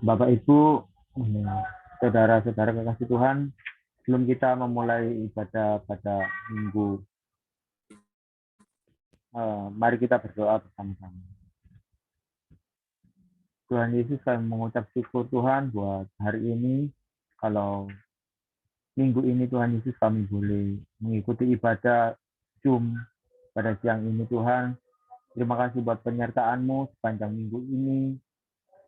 Bapak Ibu, saudara-saudara kekasih Tuhan, sebelum kita memulai ibadah pada minggu, mari kita berdoa bersama-sama. Tuhan Yesus, kami mengucap syukur Tuhan buat hari ini, kalau minggu ini Tuhan Yesus kami boleh mengikuti ibadah Zoom pada siang ini Tuhan. Terima kasih buat penyertaan-Mu sepanjang minggu ini,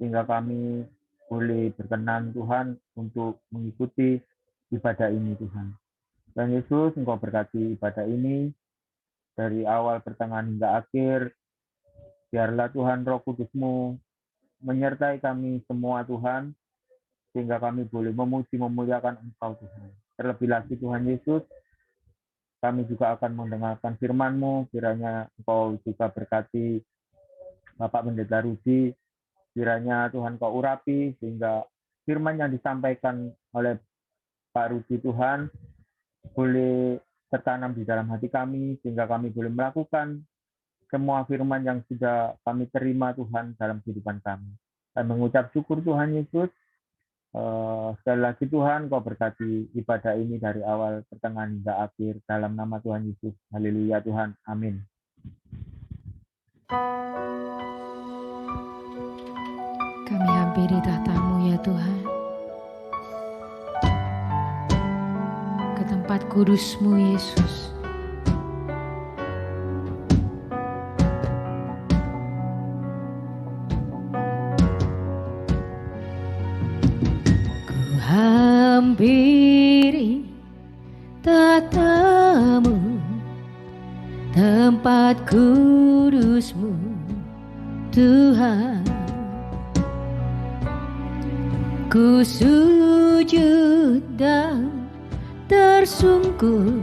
sehingga kami boleh berkenan Tuhan untuk mengikuti ibadah ini Tuhan. Tuhan Yesus, Engkau berkati ibadah ini dari awal, pertengahan hingga akhir. Biarlah Tuhan Roh Kudus-Mu menyertai kami semua Tuhan, sehingga kami boleh memuji memuliakan Engkau Tuhan. Terlebih lagi Tuhan Yesus, kami juga akan mendengarkan firman-Mu, kiranya Engkau juga berkati Bapak Pendeta Rudi, kiranya Tuhan Kau urapi, sehingga firman yang disampaikan oleh Pak Rudi Tuhan boleh tertanam di dalam hati kami, sehingga kami boleh melakukan semua firman yang sudah kami terima Tuhan dalam kehidupan kami. Dan mengucap syukur Tuhan Yesus, sekali lagi Tuhan Kau berkati ibadah ini dari awal, pertengahan hingga akhir, dalam nama Tuhan Yesus. Haleluya Tuhan, amin. Kami hampiri tahta-Mu ya Tuhan, ke tempat kudus-Mu Yesus. Ku hampiri tahta-Mu, tempat kudus-Mu Tuhan. Ku sujud dan tersungkur,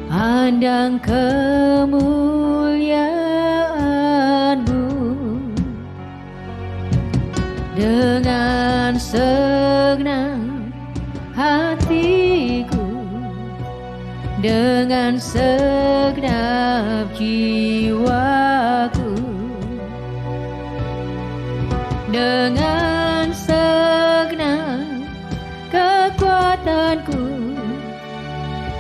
pandang kemuliaan-Mu. Dengan segenap hatiku, dengan segenap jiwaku, dengan segenap kekuatanku,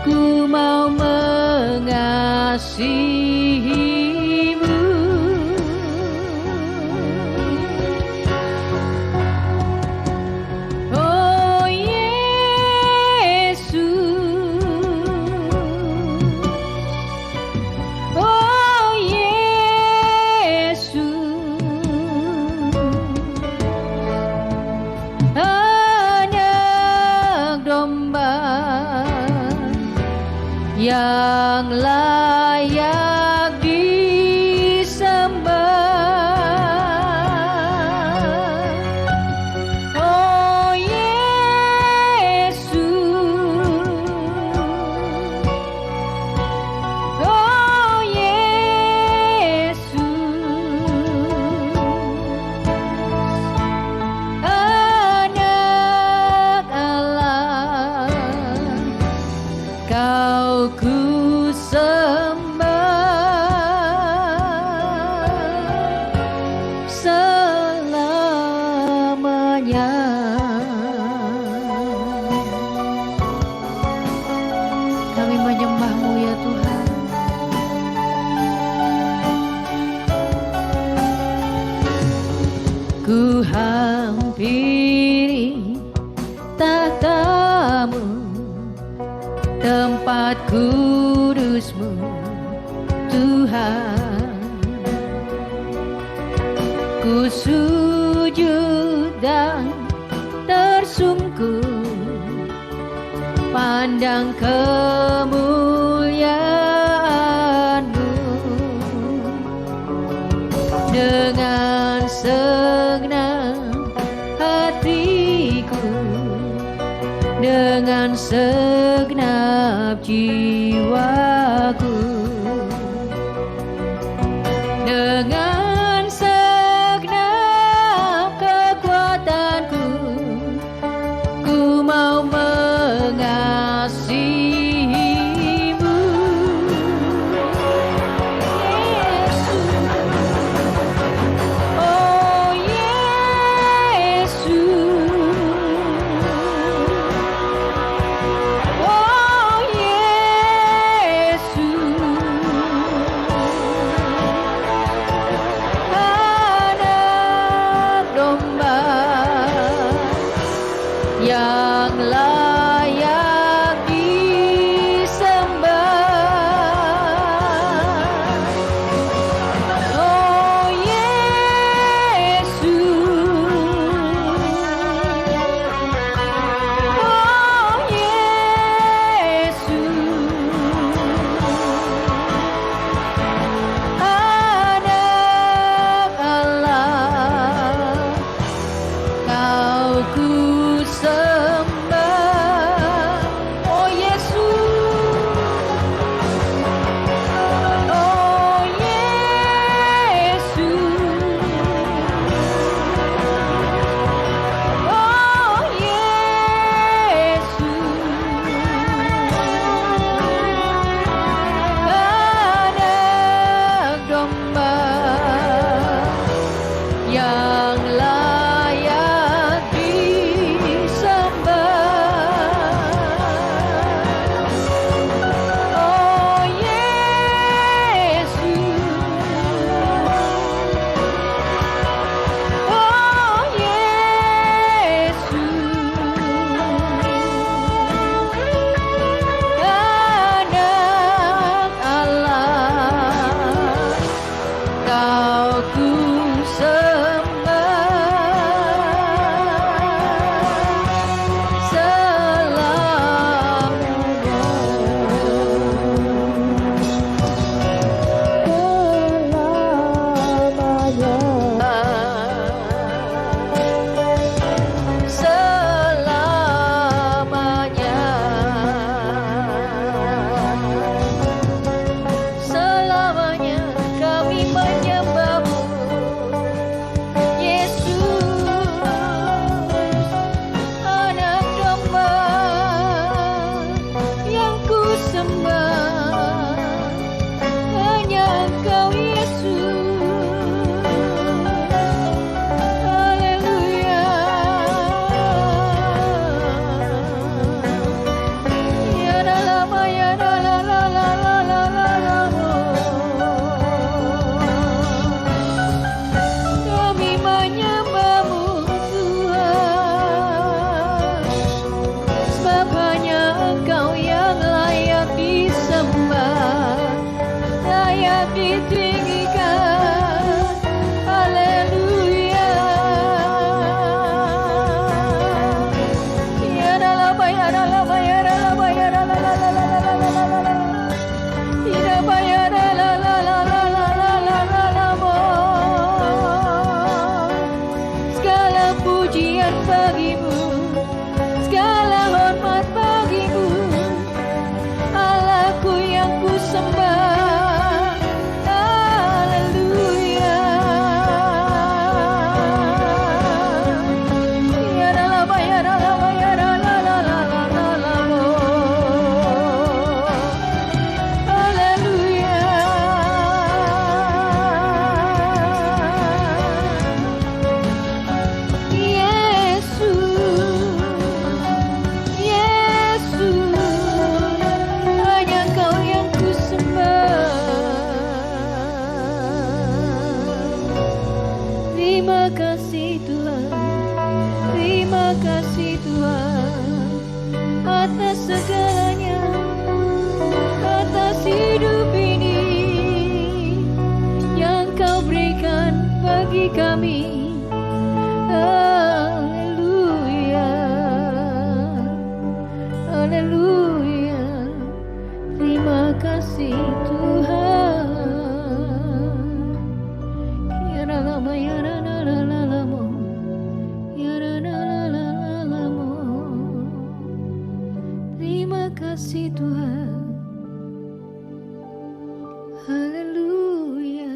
ku mau mengasihi-Mu. Oh Yesus, oh Yesus, Anak domba yang layak disembah. Oh Yesus, oh Yesus, Anak Allah, Kau ku sembah selamanya. Kami menyembah-Mu ya Tuhan. Ku hampiri tahta-Mu, tempat kudus-Mu Tuhan. Ku sujud dan tersungkur, pandang kemuliaan-Mu. Dengan segenap hatiku, dengan segenap jiwaku, dengan segenap kekuatanku, ku mau mengasihi-Mu. Yesus, oh Yesus. pujian bagimu, segala hormat bagimu, Allahku yang ku sembah. Haleluya. Ya Rama, ya Rama, ya Rama, la la la la la la. Haleluya. Terima kasih Tuhan, terima kasih Tuhan atas segalanya, atas hidup ini yang Kau berikan bagi kami. Haleluya, haleluya, terima kasih Tuhan. Terima kasih Tuhan. Haleluya.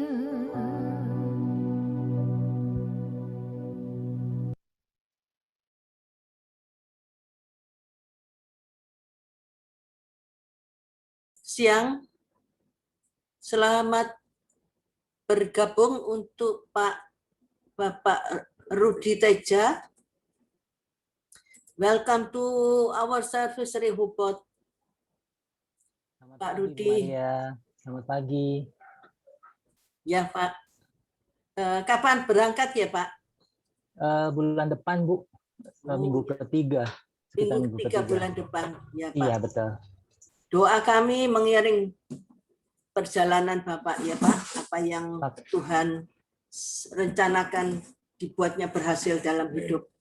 Siang, selamat bergabung untuk Bapak Rudi Teja. Welcome to our service Rehoboth. Pak Rudi. Selamat pagi. Ya Pak. Kapan berangkat ya Pak? Bulan depan Bu, minggu ketiga. Minggu ketiga bulan depan. Ya Pak. Iya betul. Doa kami mengiring perjalanan Bapak ya Pak. Apa yang Tuhan rencanakan dibuatnya berhasil dalam hidup.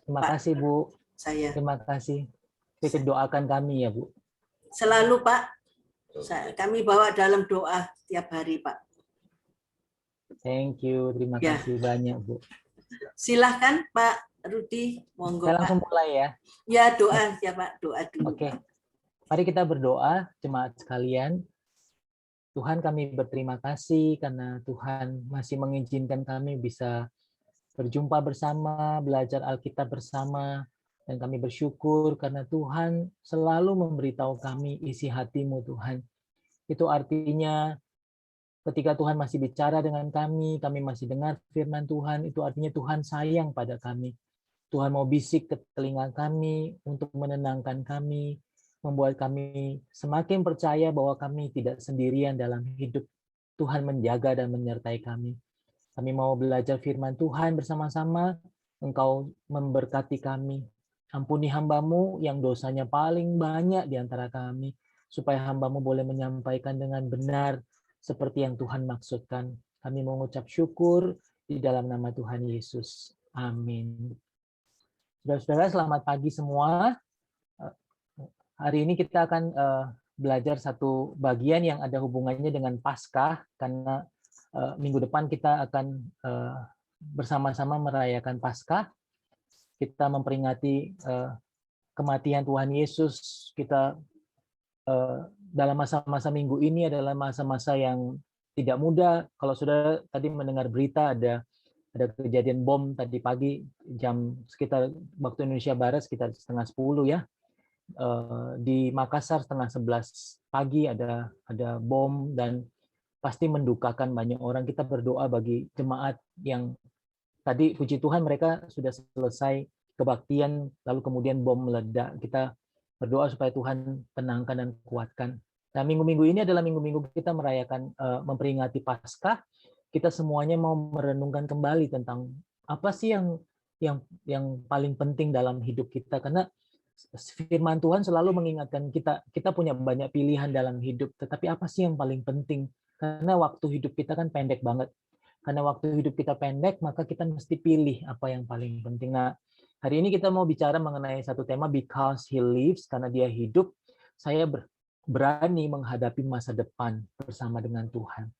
Terima Pak, kasih Bu. Terima kasih. Kita doakan kami ya Bu. Selalu Pak. Kami bawa dalam doa tiap hari Pak. Thank you. Terima kasih banyak Bu. Silahkan Pak Rudi. Monggo Saya langsung Pak. mulai ya. Ya doa ya Pak. Doa dulu. Oke. Mari kita berdoa jemaat sekalian. Tuhan, kami berterima kasih karena Tuhan masih mengizinkan kami bisa berjumpa bersama, belajar Alkitab bersama, dan kami bersyukur karena Tuhan selalu memberitahu kami isi hati-Mu Tuhan. Itu artinya ketika Tuhan masih bicara dengan kami masih dengar firman Tuhan, itu artinya Tuhan sayang pada kami. Tuhan mau bisik ke telinga kami untuk menenangkan kami, membuat kami semakin percaya bahwa kami tidak sendirian dalam hidup. Tuhan menjaga dan menyertai kami. Kami mau belajar firman Tuhan bersama-sama. Engkau memberkati kami. Ampuni hamba-Mu yang dosanya paling banyak di antara kami, supaya hamba-Mu boleh menyampaikan dengan benar seperti yang Tuhan maksudkan. Kami mengucap syukur di dalam nama Tuhan Yesus. Amin. Saudara-saudara, selamat pagi semua. Hari ini kita akan belajar satu bagian yang ada hubungannya dengan Paskah, karena minggu depan kita akan bersama-sama merayakan Paskah. Kita memperingati kematian Tuhan Yesus. Kita dalam masa-masa minggu ini adalah masa-masa yang tidak mudah. Kalau sudah tadi mendengar berita ada kejadian bom tadi pagi jam sekitar waktu Indonesia Barat sekitar 9:30 ya. Di Makassar 10:30 pagi ada bom dan pasti mendukakan banyak orang. Kita berdoa bagi jemaat yang tadi puji Tuhan mereka sudah selesai kebaktian lalu kemudian bom meledak. Kita berdoa supaya Tuhan tenangkan dan kuatkan. Nah, minggu-minggu ini adalah minggu-minggu kita merayakan memperingati Paskah. Kita semuanya mau merenungkan kembali tentang apa sih yang paling penting dalam hidup kita, karena firman Tuhan selalu mengingatkan kita punya banyak pilihan dalam hidup, tetapi apa sih yang paling penting? Karena waktu hidup kita kan pendek banget. Karena waktu hidup kita pendek, maka kita mesti pilih apa yang paling penting. Nah, hari ini kita mau bicara mengenai satu tema, because he lives, karena dia hidup, saya berani menghadapi masa depan bersama dengan Tuhan.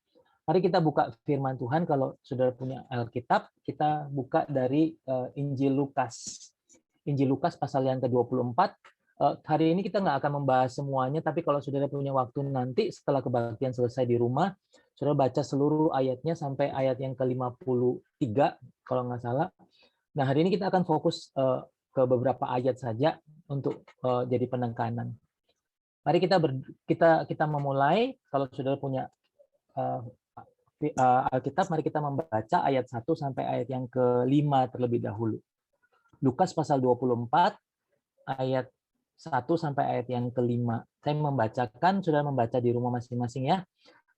Mari kita buka firman Tuhan. Kalau saudara punya Alkitab, kita buka dari Injil Lukas. Injil Lukas pasal yang ke-24. Hari ini kita nggak akan membahas semuanya, tapi kalau saudara punya waktu nanti setelah kebaktian selesai di rumah, saudara baca seluruh ayatnya sampai ayat yang ke-53 kalau nggak salah. Nah, hari ini kita akan fokus ke beberapa ayat saja untuk jadi penekanan. Mari kita memulai. Kalau saudara punya Alkitab, mari kita membaca ayat 1 sampai ayat yang ke-5 terlebih dahulu. Lukas pasal 24 ayat 1 sampai ayat yang ke-5. Saya membacakan, saudara membaca di rumah masing-masing ya.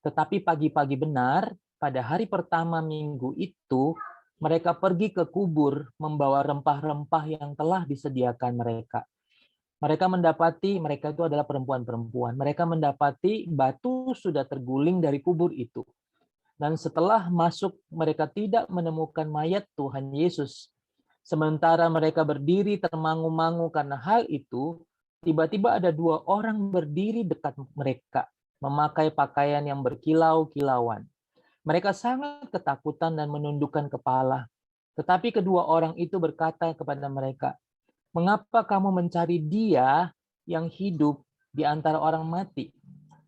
Tetapi pagi-pagi benar, pada hari pertama minggu itu, mereka pergi ke kubur membawa rempah-rempah yang telah disediakan mereka. Mereka itu adalah perempuan-perempuan. Mereka mendapati batu sudah terguling dari kubur itu. Dan setelah masuk, mereka tidak menemukan mayat Tuhan Yesus. Sementara mereka berdiri termangu-mangu karena hal itu, tiba-tiba ada 2 orang berdiri dekat mereka, memakai pakaian yang berkilau-kilauan. Mereka sangat ketakutan dan menundukkan kepala. Tetapi kedua orang itu berkata kepada mereka, "Mengapa kamu mencari Dia yang hidup di antara orang mati?"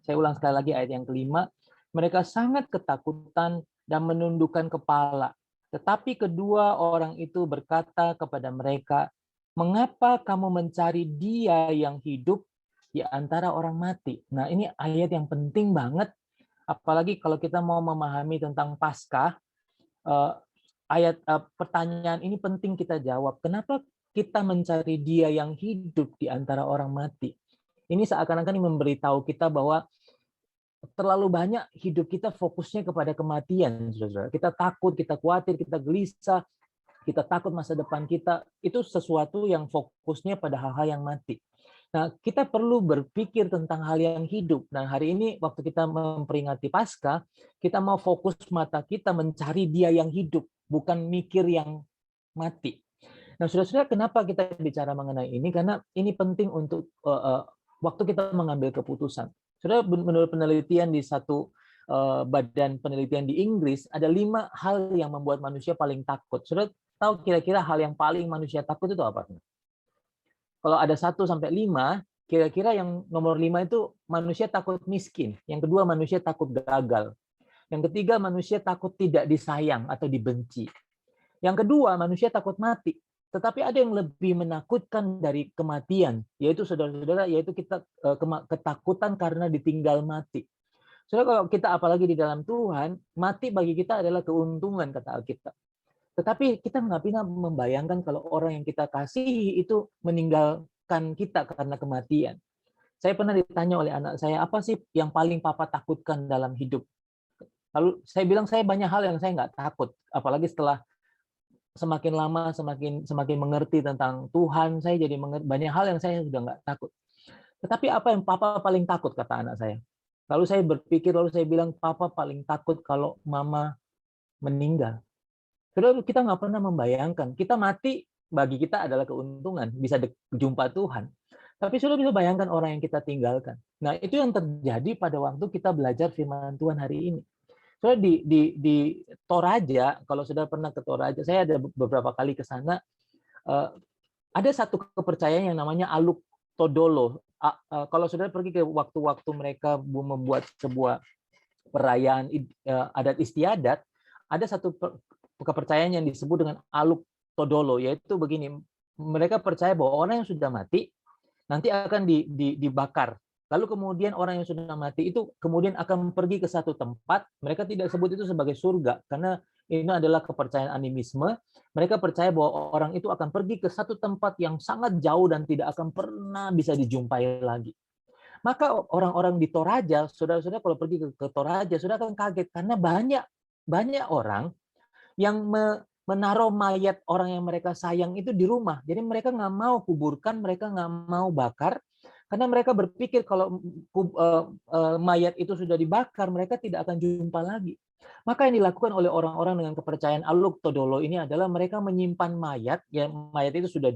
Saya ulang sekali lagi ayat yang ke-5. Mereka sangat ketakutan dan menundukkan kepala. Tetapi kedua orang itu berkata kepada mereka, "Mengapa kamu mencari Dia yang hidup di antara orang mati?" Nah, ini ayat yang penting banget. Apalagi kalau kita mau memahami tentang Paskah, pertanyaan ini penting kita jawab. Kenapa kita mencari Dia yang hidup di antara orang mati? Ini seakan-akan memberitahu kita bahwa terlalu banyak hidup kita fokusnya kepada kematian, saudara. Kita takut, kita khawatir, kita gelisah, kita takut masa depan kita. Itu sesuatu yang fokusnya pada hal-hal yang mati. Nah, kita perlu berpikir tentang hal yang hidup. Nah, hari ini waktu kita memperingati Paskah, kita mau fokus mata kita mencari Dia yang hidup, bukan mikir yang mati. Nah, saudara-saudara, kenapa kita bicara mengenai ini? Karena ini penting untuk waktu kita mengambil keputusan. Saudara, menurut penelitian di satu badan penelitian di Inggris, ada 5 hal yang membuat manusia paling takut. Saudara tahu kira-kira hal yang paling manusia takut itu apa? Kalau ada 1 sampai 5, kira-kira yang nomor 5 itu manusia takut miskin. Yang kedua, manusia takut gagal. Yang ketiga, manusia takut tidak disayang atau dibenci. Yang kedua, manusia takut mati. Tetapi ada yang lebih menakutkan dari kematian, yaitu saudara-saudara, yaitu kita ketakutan karena ditinggal mati. Saudara, kalau kita apalagi di dalam Tuhan, mati bagi kita adalah keuntungan, kata Alkitab. Tetapi kita nggak pernah membayangkan kalau orang yang kita kasihi itu meninggalkan kita karena kematian. Saya pernah ditanya oleh anak saya, apa sih yang paling papa takutkan dalam hidup? Lalu saya bilang, saya banyak hal yang saya nggak takut, apalagi setelah semakin lama semakin mengerti tentang Tuhan, saya jadi banyak hal yang saya sudah nggak takut. Tetapi apa yang papa paling takut, kata anak saya. Lalu saya berpikir, lalu saya bilang, papa paling takut kalau mama meninggal. Saudara, kita nggak pernah membayangkan, kita mati bagi kita adalah keuntungan, bisa jumpa Tuhan. Tapi saudara bisa bayangkan orang yang kita tinggalkan. Nah, itu yang terjadi pada waktu kita belajar firman Tuhan hari ini. Soalnya di Toraja, kalau sudah pernah ke Toraja, saya ada beberapa kali ke sana, ada satu kepercayaan yang namanya Aluk Todolo. Kalau sudah pergi ke waktu-waktu mereka membuat sebuah perayaan adat istiadat, ada satu kepercayaan yang disebut dengan Aluk Todolo, yaitu begini, mereka percaya bahwa orang yang sudah mati nanti akan dibakar. Lalu kemudian orang yang sudah mati itu kemudian akan pergi ke satu tempat, mereka tidak sebut itu sebagai surga, karena ini adalah kepercayaan animisme. Mereka percaya bahwa orang itu akan pergi ke satu tempat yang sangat jauh dan tidak akan pernah bisa dijumpai lagi. Maka orang-orang di Toraja, saudara-saudara kalau pergi ke Toraja, saudara akan kaget, karena banyak orang yang menaruh mayat orang yang mereka sayang itu di rumah. Jadi mereka nggak mau kuburkan, mereka nggak mau bakar, karena mereka berpikir kalau mayat itu sudah dibakar, mereka tidak akan jumpa lagi. Maka yang dilakukan oleh orang-orang dengan kepercayaan Aluk Todolo ini adalah mereka menyimpan mayat, ya mayat itu sudah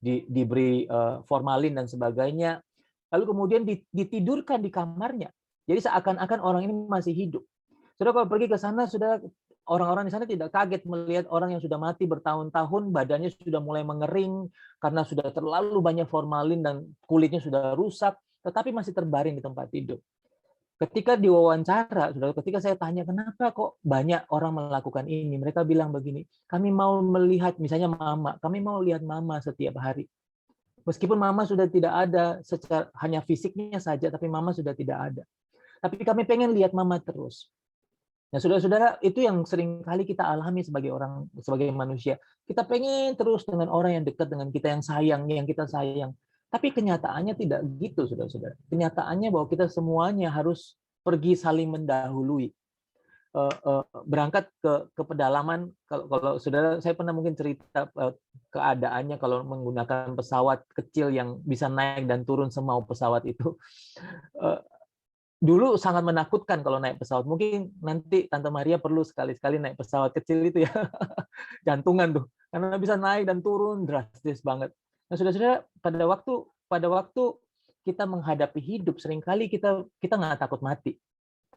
diberi formalin dan sebagainya, lalu kemudian ditidurkan di kamarnya. Jadi seakan-akan orang ini masih hidup. Saudara kalau pergi ke sana, saudara, orang-orang di sana tidak kaget melihat orang yang sudah mati bertahun-tahun, badannya sudah mulai mengering karena sudah terlalu banyak formalin dan kulitnya sudah rusak, tetapi masih terbaring di tempat tidur. Ketika diwawancara, saudara, ketika saya tanya kenapa kok banyak orang melakukan ini, mereka bilang begini, kami mau melihat, misalnya mama, kami mau lihat mama setiap hari. Meskipun mama sudah tidak ada, secara hanya fisiknya saja, tapi mama sudah tidak ada. Tapi kami pengen lihat mama terus. Nah, saudara-saudara, itu yang sering kali kita alami sebagai orang, sebagai manusia. Kita pengen terus dengan orang yang dekat dengan kita, yang kita sayang. Tapi kenyataannya tidak gitu, saudara-saudara. Kenyataannya bahwa kita semuanya harus pergi saling mendahului. Berangkat ke pedalaman, kalau saudara, saya pernah mungkin cerita keadaannya kalau menggunakan pesawat kecil yang bisa naik dan turun semau pesawat itu. Dulu sangat menakutkan kalau naik pesawat. Mungkin nanti Tante Maria perlu sekali-sekali naik pesawat kecil itu ya. Jantungan tuh. Karena bisa naik dan turun drastis banget. Nah, saudara-saudara, pada waktu kita menghadapi hidup, seringkali kita nggak takut mati.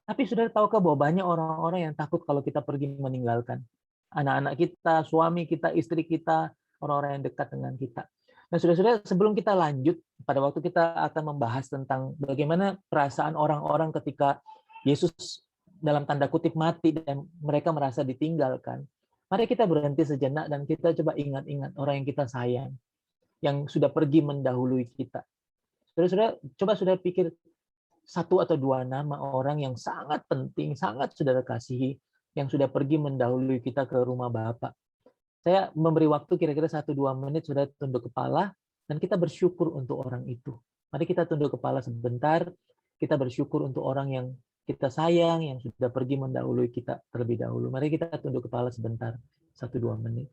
Tapi saudara tahukah bahwa banyak orang-orang yang takut kalau kita pergi meninggalkan anak-anak kita, suami kita, istri kita, orang-orang yang dekat dengan kita. Nah, saudara-saudara, sebelum kita lanjut, pada waktu kita akan membahas tentang bagaimana perasaan orang-orang ketika Yesus dalam tanda kutip mati dan mereka merasa ditinggalkan. Mari kita berhenti sejenak dan kita coba ingat-ingat orang yang kita sayang, yang sudah pergi mendahului kita. Saudara-saudara, coba saudara pikir satu atau dua nama orang yang sangat penting, sangat saudara kasihi, yang sudah pergi mendahului kita ke rumah Bapa. Saya memberi waktu kira-kira 1-2 menit, saudara tunduk kepala, dan kita bersyukur untuk orang itu. Mari kita tunduk kepala sebentar, kita bersyukur untuk orang yang kita sayang, yang sudah pergi mendahului kita terlebih dahulu. Mari kita tunduk kepala sebentar, 1-2 menit.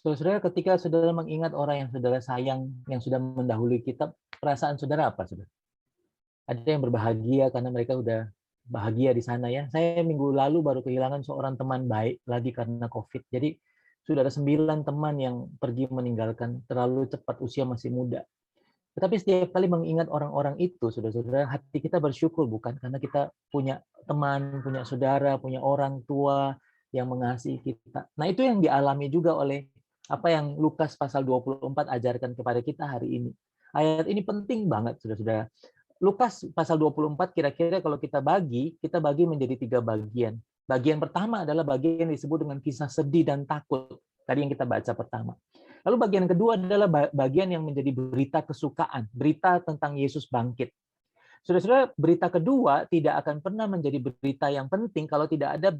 Saudara, ketika saudara mengingat orang yang saudara sayang, yang sudah mendahului kita, perasaan saudara apa, saudara? Ada yang berbahagia karena mereka udah bahagia di sana ya. Saya minggu lalu baru kehilangan seorang teman baik lagi karena COVID. Jadi sudah ada 9 teman yang pergi meninggalkan terlalu cepat, usia masih muda. Tetapi setiap kali mengingat orang-orang itu, saudara-saudara, hati kita bersyukur, bukan? Karena kita punya teman, punya saudara, punya orang tua yang mengasihi kita. Nah, itu yang dialami juga oleh apa yang Lukas pasal 24 ajarkan kepada kita hari ini. Ayat ini penting banget, saudara-saudara. Lukas pasal 24 kira-kira kalau kita bagi menjadi 3 bagian. Bagian pertama adalah bagian yang disebut dengan kisah sedih dan takut. Tadi yang kita baca pertama. Lalu bagian kedua adalah bagian yang menjadi berita kesukaan, berita tentang Yesus bangkit. Saudara-saudara, berita kedua tidak akan pernah menjadi berita yang penting kalau tidak ada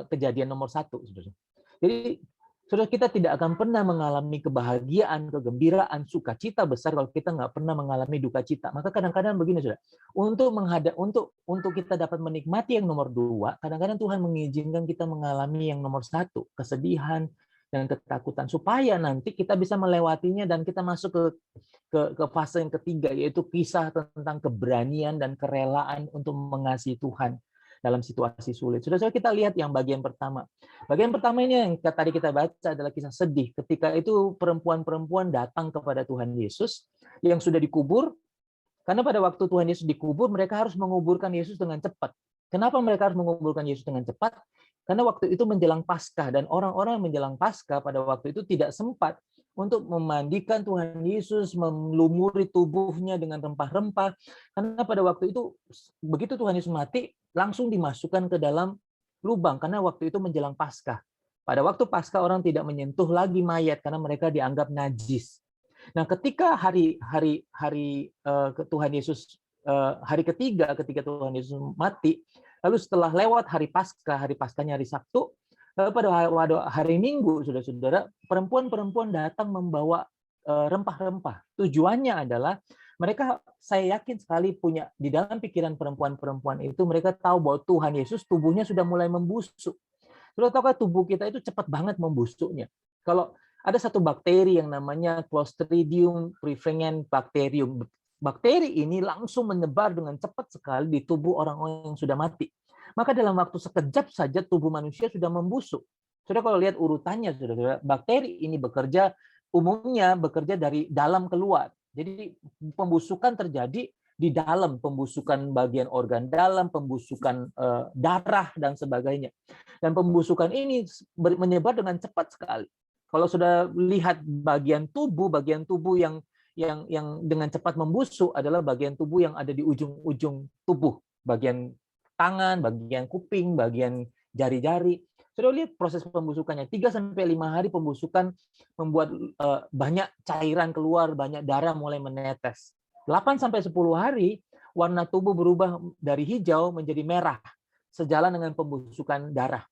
kejadian nomor 1. Saudara. Jadi, saudara, kita tidak akan pernah mengalami kebahagiaan, kegembiraan, sukacita besar kalau kita nggak pernah mengalami duka cita. Maka kadang-kadang begini, saudara, untuk kita dapat menikmati yang nomor 2, kadang-kadang Tuhan mengizinkan kita mengalami yang nomor 1, kesedihan dan ketakutan, supaya nanti kita bisa melewatinya dan kita masuk ke fase yang ketiga, yaitu kisah tentang keberanian dan kerelaan untuk mengasihi Tuhan dalam situasi sulit. Sudah kita lihat yang bagian pertama. Bagian pertama ini yang tadi kita baca adalah kisah sedih. Ketika itu perempuan-perempuan datang kepada Tuhan Yesus yang sudah dikubur, karena pada waktu Tuhan Yesus dikubur, mereka harus menguburkan Yesus dengan cepat. Kenapa mereka harus menguburkan Yesus dengan cepat? Karena waktu itu menjelang Paskah, dan orang-orang menjelang Paskah pada waktu itu tidak sempat untuk memandikan Tuhan Yesus, melumuri tubuhnya dengan rempah-rempah. Karena pada waktu itu, begitu Tuhan Yesus mati, langsung dimasukkan ke dalam lubang, karena waktu itu menjelang Paskah. Pada waktu Paskah orang tidak menyentuh lagi mayat karena mereka dianggap najis. Nah, ketika Tuhan Yesus hari ketiga ketika Tuhan Yesus mati, lalu setelah lewat hari Paskahnya hari Sabtu, lalu pada hari Minggu, saudara-saudara, perempuan-perempuan datang membawa rempah-rempah. Tujuannya adalah mereka, saya yakin sekali, punya di dalam pikiran perempuan-perempuan itu, mereka tahu bahwa Tuhan Yesus tubuhnya sudah mulai membusuk. Sudah tahukah tubuh kita itu cepat banget membusuknya? Kalau ada satu bakteri yang namanya Clostridium perfringens bacterium. Bakteri ini langsung menyebar dengan cepat sekali di tubuh orang-orang yang sudah mati. Maka dalam waktu sekejap saja tubuh manusia sudah membusuk. Sudah kalau lihat urutannya, saudara, bakteri ini umumnya bekerja dari dalam keluar. Jadi pembusukan terjadi di dalam, pembusukan bagian organ dalam, pembusukan darah dan sebagainya. Dan pembusukan ini menyebar dengan cepat sekali. Kalau sudah lihat bagian tubuh yang dengan cepat membusuk adalah bagian tubuh yang ada di ujung-ujung tubuh, bagian tangan, bagian kuping, bagian jari-jari. Sudah lihat proses pembusukannya, 3-5 hari pembusukan membuat banyak cairan keluar, banyak darah mulai menetes. 8-10 hari warna tubuh berubah dari hijau menjadi merah, sejalan dengan pembusukan darah.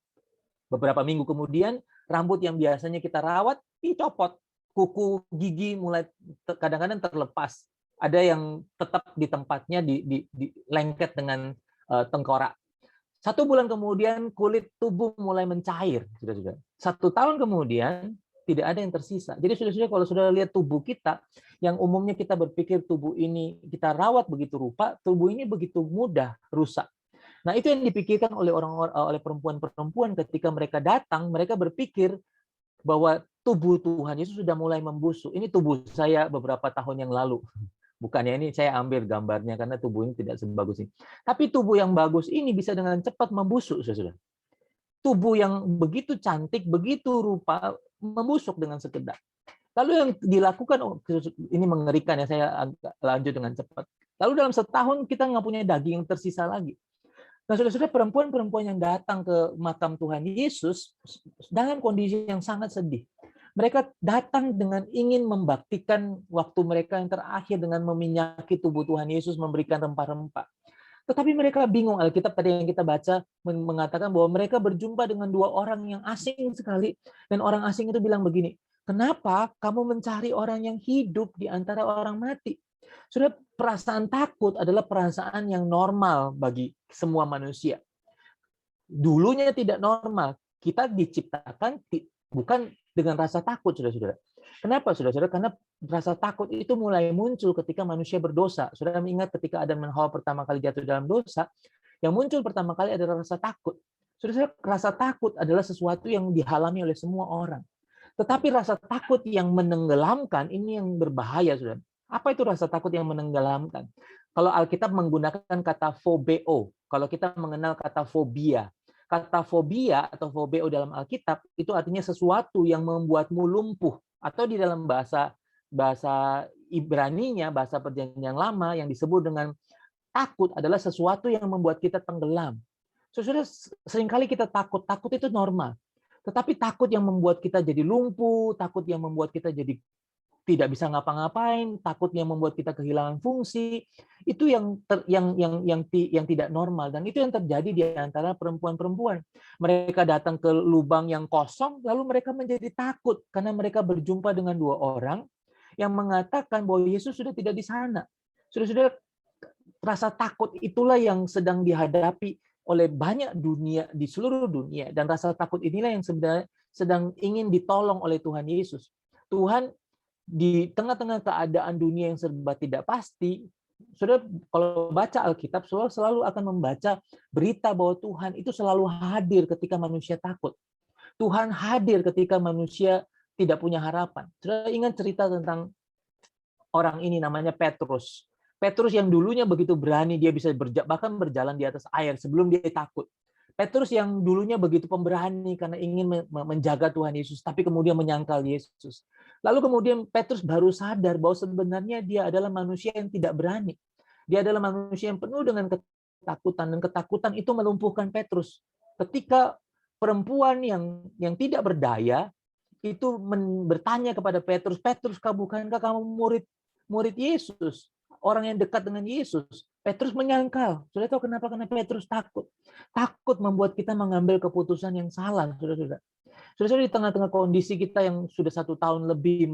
Beberapa minggu kemudian, rambut yang biasanya kita rawat dicopot, kuku gigi mulai kadang-kadang terlepas, ada yang tetap di tempatnya di lengket dengan tengkorak. 1 bulan kemudian kulit tubuh mulai mencair, sudah. 1 tahun kemudian tidak ada yang tersisa. Jadi sudah kalau sudah lihat tubuh kita, yang umumnya kita berpikir tubuh ini kita rawat begitu rupa, tubuh ini begitu mudah rusak. Nah, itu yang dipikirkan oleh perempuan-perempuan ketika mereka datang, mereka berpikir bahwa tubuh Tuhan Yesus sudah mulai membusuk. Ini tubuh saya beberapa tahun yang lalu. Bukannya ini saya ambil gambarnya karena tubuh ini tidak sebagus ini. Tapi tubuh yang bagus ini bisa dengan cepat membusuk, saudara. Tubuh yang begitu cantik, begitu rupa, membusuk dengan sekedar. Lalu yang dilakukan, ini mengerikan ya, saya agak lanjut dengan cepat. Lalu dalam setahun kita nggak punya daging yang tersisa lagi. Nah, saudara-saudara, perempuan-perempuan yang datang ke makam Tuhan Yesus dengan kondisi yang sangat sedih. Mereka datang dengan ingin membaktikan waktu mereka yang terakhir dengan meminyaki tubuh Tuhan Yesus, memberikan rempah-rempah. Tetapi mereka bingung. Alkitab tadi yang kita baca mengatakan bahwa mereka berjumpa dengan 2 orang yang asing sekali. Dan orang asing itu bilang begini, "Kenapa kamu mencari orang yang hidup di antara orang mati?" Sudah, perasaan takut adalah perasaan yang normal bagi semua manusia. Dulunya tidak normal. Kita diciptakan bukan dengan rasa takut, saudara-saudara. Kenapa, saudara-saudara? Karena rasa takut itu mulai muncul ketika manusia berdosa. Saudara ingat ketika Adam dan Hawa pertama kali jatuh dalam dosa, yang muncul pertama kali adalah rasa takut. Saudara, rasa takut adalah sesuatu yang dialami oleh semua orang. Tetapi rasa takut yang menenggelamkan ini yang berbahaya, saudara. Apa itu rasa takut yang menenggelamkan? Kalau Alkitab menggunakan kata phobeo, kalau kita mengenal kata fobia. Kata fobia atau phobeo dalam Alkitab itu artinya sesuatu yang membuatmu lumpuh, atau di dalam bahasa Ibraninya, bahasa Perjanjian Lama yang disebut dengan takut adalah sesuatu yang membuat kita tenggelam. Saudara, seringkali kita takut itu normal. Tetapi takut yang membuat kita jadi lumpuh, takut yang membuat kita jadi tidak bisa ngapa-ngapain, takut yang membuat kita kehilangan fungsi, itu yang tidak normal, dan itu yang terjadi di antara perempuan-perempuan. Mereka datang ke lubang yang kosong, lalu mereka menjadi takut karena mereka berjumpa dengan 2 orang yang mengatakan bahwa Yesus sudah tidak di sana. Sudah rasa takut itulah yang sedang dihadapi oleh banyak dunia di seluruh dunia, dan rasa takut inilah yang sebenarnya sedang ingin ditolong oleh Tuhan Yesus. Tuhan di tengah-tengah keadaan dunia yang serba tidak pasti, saudara kalau baca Alkitab selalu akan membaca berita bahwa Tuhan itu selalu hadir ketika manusia takut. Tuhan hadir ketika manusia tidak punya harapan. Saudara ingat cerita tentang orang ini namanya Petrus. Petrus yang dulunya begitu berani, dia bisa bahkan berjalan di atas air sebelum dia takut. Petrus yang dulunya begitu pemberani karena ingin menjaga Tuhan Yesus, tapi kemudian menyangkal Yesus. Lalu kemudian Petrus baru sadar bahwa sebenarnya dia adalah manusia yang tidak berani. Dia adalah manusia yang penuh dengan ketakutan, dan ketakutan itu melumpuhkan Petrus. Ketika perempuan yang tidak berdaya itu bertanya kepada Petrus, Petrus, bukankah kamu murid Yesus, orang yang dekat dengan Yesus? Petrus menyangkal. Sudah tahu kenapa? Karena Petrus takut. Takut membuat kita mengambil keputusan yang salah, saudara-saudara. Saudara-saudara, di tengah-tengah kondisi kita yang sudah 1 tahun lebih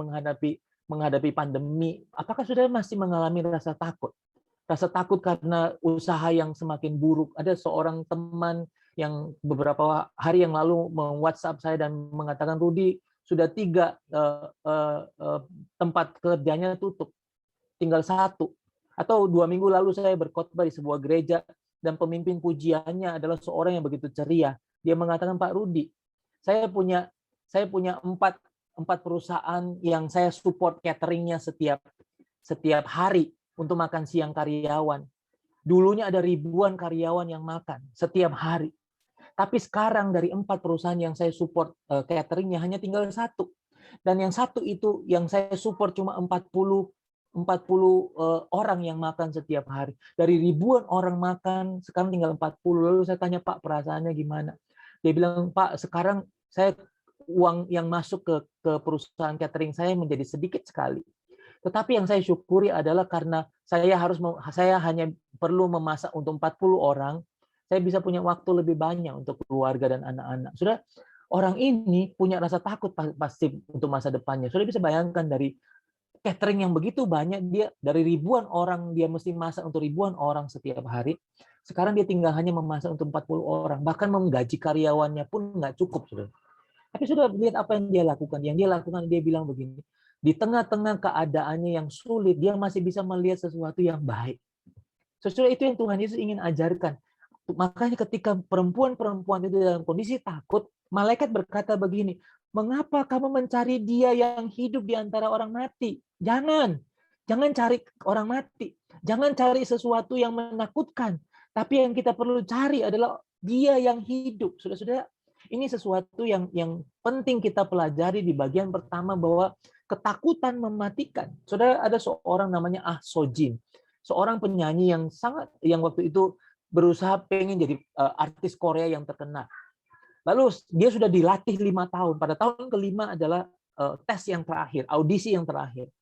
menghadapi pandemi, apakah saudara masih mengalami rasa takut? Rasa takut karena usaha yang semakin buruk. Ada seorang teman yang beberapa hari yang lalu me-WhatsApp saya dan mengatakan, Rudi, sudah 3 tempat kerjanya tutup, tinggal 1. Atau 2 minggu lalu saya berkhotbah di sebuah gereja dan pemimpin pujiannya adalah seorang yang begitu ceria. Dia mengatakan, Pak Rudi, saya punya 4 perusahaan yang saya support cateringnya setiap hari untuk makan siang karyawan. Dulunya ada ribuan karyawan yang makan setiap hari. Tapi sekarang dari 4 perusahaan yang saya support cateringnya hanya tinggal 1. Dan yang 1 itu yang saya support cuma 40 orang yang makan setiap hari. Dari ribuan orang makan, sekarang tinggal 40. Lalu saya tanya, Pak, perasaannya gimana? Dia bilang, Pak, sekarang uang yang masuk ke perusahaan catering saya menjadi sedikit sekali. Tetapi yang saya syukuri adalah karena saya hanya perlu memasak untuk 40 orang, saya bisa punya waktu lebih banyak untuk keluarga dan anak-anak. Sudah, orang ini punya rasa takut pasti untuk masa depannya. Sudah bisa bayangkan dari catering yang begitu banyak, dia dari ribuan orang dia mesti masak untuk ribuan orang setiap hari. Sekarang dia tinggal hanya memasak untuk 40 orang, bahkan menggaji karyawannya pun nggak cukup, Saudara. Tapi sudah lihat apa yang dia lakukan. Yang dia lakukan, dia bilang begini, di tengah-tengah keadaannya yang sulit, dia masih bisa melihat sesuatu yang baik. Sesuatu itu yang Tuhan Yesus ingin ajarkan. Makanya ketika perempuan-perempuan itu dalam kondisi takut, malaikat berkata begini, mengapa kamu mencari dia yang hidup di antara orang mati? Jangan cari orang mati. Jangan cari sesuatu yang menakutkan. Tapi yang kita perlu cari adalah dia yang hidup. Saudara-saudara, ini sesuatu yang penting kita pelajari di bagian pertama, bahwa ketakutan mematikan. Saudara, ada seorang namanya Ah Sojin, seorang penyanyi yang waktu itu berusaha pengen jadi artis Korea yang terkenal. Lalu dia sudah dilatih 5 tahun. Pada tahun ke-5 adalah tes yang terakhir, audisi yang terakhir.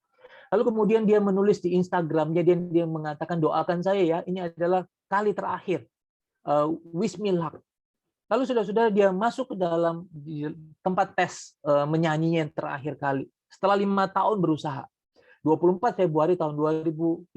Lalu kemudian dia menulis di Instagramnya, dia mengatakan, doakan saya ya, ini adalah kali terakhir. Wish me luck. Lalu sudah dia masuk ke dalam tempat tes menyanyinya yang terakhir kali. Setelah 5 tahun berusaha, 24 Februari tahun 2015,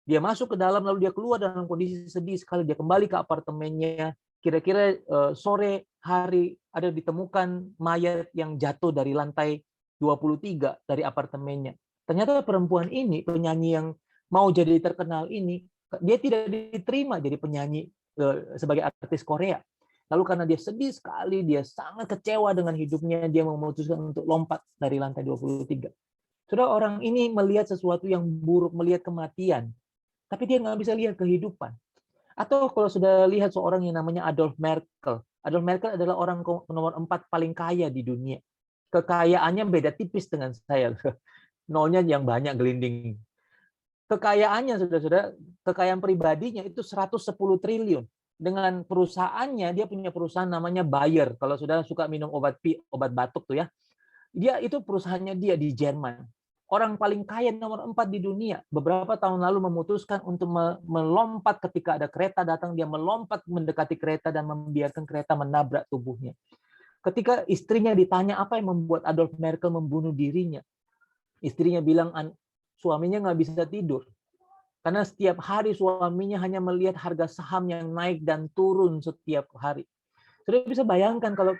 dia masuk ke dalam, lalu dia keluar dalam kondisi sedih sekali. Dia kembali ke apartemennya. Kira-kira sore hari ada ditemukan mayat yang jatuh dari lantai 23 dari apartemennya. Ternyata perempuan ini, penyanyi yang mau jadi terkenal ini, dia tidak diterima jadi penyanyi sebagai artis Korea. Lalu karena dia sedih sekali, dia sangat kecewa dengan hidupnya, dia memutuskan untuk lompat dari lantai 23. Sudah, orang ini melihat sesuatu yang buruk, melihat kematian. Tapi dia nggak bisa lihat kehidupan. Atau kalau sudah lihat seorang yang namanya Adolf Merkel. Adolf Merkel adalah orang nomor 4 paling kaya di dunia. Kekayaannya beda tipis dengan saya. Nolnya yang banyak gelinding. Kekayaannya, saudara-saudara, kekayaan pribadinya itu 110 triliun. Dengan perusahaannya, dia punya perusahaan namanya Bayer. Kalau saudara suka minum obat batuk tuh ya. Dia itu perusahaannya dia di Jerman. Orang paling kaya nomor 4 di dunia. Beberapa tahun lalu memutuskan untuk melompat ketika ada kereta datang, dia melompat mendekati kereta dan membiarkan kereta menabrak tubuhnya. Ketika istrinya ditanya apa yang membuat Adolf Merkel membunuh dirinya, istrinya bilang suaminya nggak bisa tidur. Karena setiap hari suaminya hanya melihat harga saham yang naik dan turun setiap hari. Sudah bisa bayangkan kalau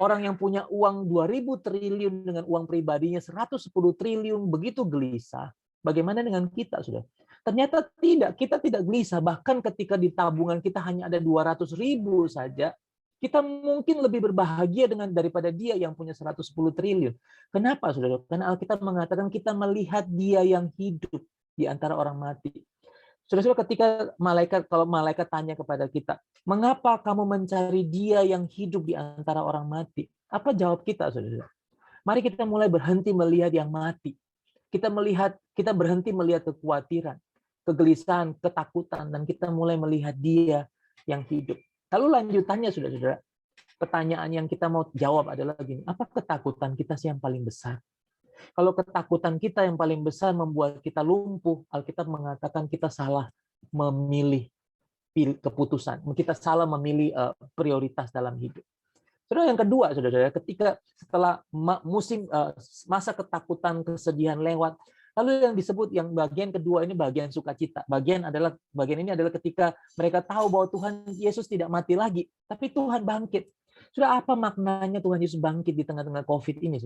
orang yang punya uang 2.000 triliun dengan uang pribadinya 110 triliun begitu gelisah. Bagaimana dengan kita, sudah? Ternyata tidak, kita tidak gelisah. Bahkan ketika di tabungan kita hanya ada 200.000 saja, kita mungkin lebih berbahagia daripada dia yang punya 110 triliun. Kenapa, saudara? Karena Alkitab mengatakan kita melihat dia yang hidup di antara orang mati. Saudara-saudara, ketika kalau malaikat tanya kepada kita, mengapa kamu mencari dia yang hidup di antara orang mati? Apa jawab kita, saudara? Mari kita mulai berhenti melihat yang mati. Kita berhenti melihat kekhawatiran, kegelisahan, ketakutan, dan kita mulai melihat dia yang hidup. Lalu lanjutannya, saudara-saudara, pertanyaan yang kita mau jawab adalah gini, apa ketakutan kita sih yang paling besar? Kalau ketakutan kita yang paling besar membuat kita lumpuh, Alkitab mengatakan kita salah memilih keputusan, kita salah memilih prioritas dalam hidup. Saudara, yang kedua, saudara, ketika setelah masa ketakutan, kesedihan lewat, lalu yang disebut yang bagian kedua ini bagian sukacita. Bagian ini adalah ketika mereka tahu bahwa Tuhan Yesus tidak mati lagi, tapi Tuhan bangkit. Sudah, apa maknanya Tuhan Yesus bangkit di tengah-tengah COVID ini?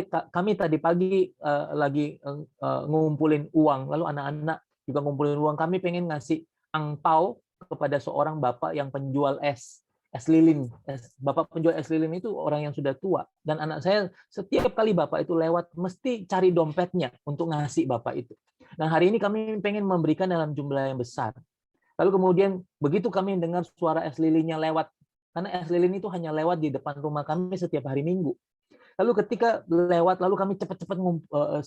Kami tadi pagi lagi ngumpulin uang, lalu anak-anak juga ngumpulin uang. Kami pengen ngasih angpau kepada seorang bapak yang penjual es lilin. Bapak penjual es lilin itu orang yang sudah tua. Dan anak saya setiap kali bapak itu lewat, mesti cari dompetnya untuk ngasih bapak itu. Nah, hari ini kami pengen memberikan dalam jumlah yang besar. Lalu kemudian begitu kami dengar suara es lilinnya lewat, karena es lilin itu hanya lewat di depan rumah kami setiap hari Minggu. Lalu ketika lewat, lalu kami cepat-cepat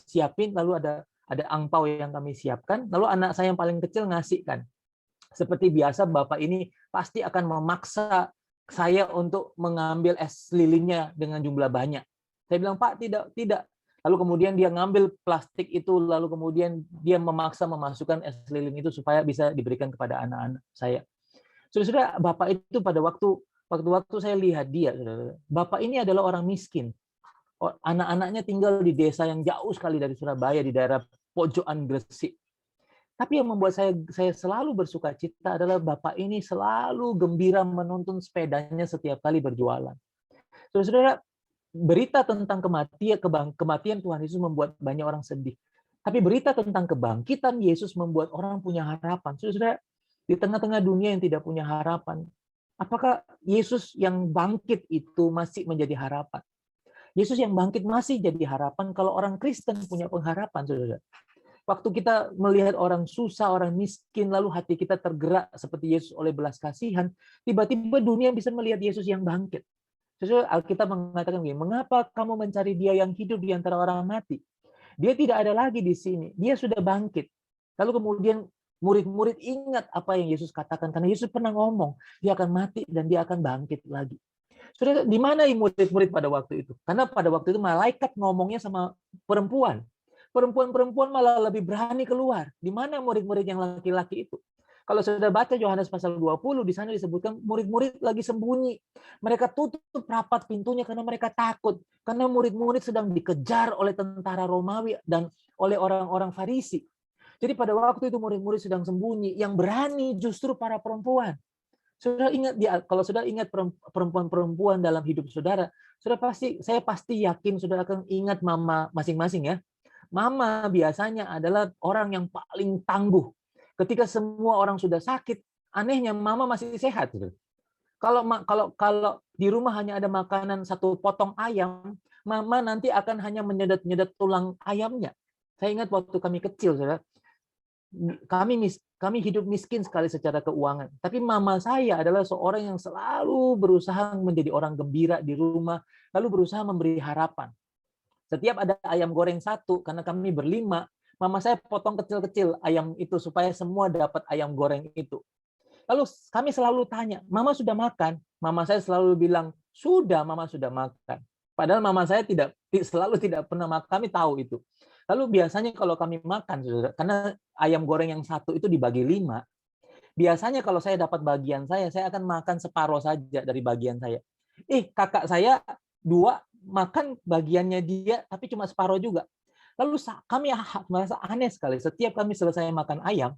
siapin, lalu ada angpau yang kami siapkan, lalu anak saya yang paling kecil ngasihkan. Seperti biasa, bapak ini pasti akan memaksa saya untuk mengambil es lilinnya dengan jumlah banyak. Saya bilang, Pak, tidak. Lalu kemudian dia ngambil plastik itu, lalu kemudian dia memaksa memasukkan es lilin itu supaya bisa diberikan kepada anak-anak saya. Saudara, bapak itu pada waktu saya lihat dia, bapak ini adalah orang miskin. Anak-anaknya tinggal di desa yang jauh sekali dari Surabaya, di daerah pojokan Gresik. Tapi yang membuat saya selalu bersuka cita adalah bapak ini selalu gembira menuntun sepedanya setiap kali berjualan. Saudara, berita tentang kematian Tuhan Yesus membuat banyak orang sedih. Tapi berita tentang kebangkitan Yesus membuat orang punya harapan. Saudara, di tengah-tengah dunia yang tidak punya harapan, apakah Yesus yang bangkit itu masih menjadi harapan? Yesus yang bangkit masih jadi harapan kalau orang Kristen punya pengharapan, saudara. Waktu kita melihat orang susah, orang miskin, lalu hati kita tergerak seperti Yesus oleh belas kasihan, tiba-tiba dunia bisa melihat Yesus yang bangkit. Sesuai Alkitab mengatakan begini, mengapa kamu mencari dia yang hidup di antara orang mati? Dia tidak ada lagi di sini, dia sudah bangkit. Lalu kemudian murid-murid ingat apa yang Yesus katakan, karena Yesus pernah ngomong, dia akan mati dan dia akan bangkit lagi. Saudara, di mana murid-murid pada waktu itu? Karena pada waktu itu malaikat ngomongnya sama perempuan. Perempuan-perempuan malah lebih berani keluar. Di mana murid-murid yang laki-laki itu? Kalau sudah baca Yohanes pasal 20, di sana disebutkan murid-murid lagi sembunyi. Mereka tutup rapat pintunya karena mereka takut. Karena murid-murid sedang dikejar oleh tentara Romawi dan oleh orang-orang Farisi. Jadi pada waktu itu murid-murid sedang sembunyi. Yang berani justru para perempuan. Saudara ingat, kalau saudara ingat perempuan-perempuan dalam hidup saudara, saya pasti yakin saudara akan ingat mama masing-masing ya. Mama biasanya adalah orang yang paling tangguh. Ketika semua orang sudah sakit, anehnya mama masih sehat. Kalau di rumah hanya ada makanan satu potong ayam, mama nanti akan hanya menyedet-nyedet tulang ayamnya. Saya ingat waktu kami kecil, saudara, kami hidup miskin sekali secara keuangan. Tapi mama saya adalah seorang yang selalu berusaha menjadi orang gembira di rumah, lalu berusaha memberi harapan. Setiap ada ayam goreng satu, karena kami berlima, mama saya potong kecil-kecil ayam itu supaya semua dapat ayam goreng itu. Lalu kami selalu tanya, Mama sudah makan? Mama saya selalu bilang, sudah, Mama sudah makan. Padahal mama saya selalu tidak pernah makan, kami tahu itu. Lalu biasanya kalau kami makan, karena ayam goreng yang satu itu dibagi 5, biasanya kalau saya dapat bagian saya akan makan separuh saja dari bagian saya. Kakak saya 2 makan bagiannya dia, tapi cuma separuh juga. Lalu kami merasa aneh sekali. Setiap kami selesai makan ayam,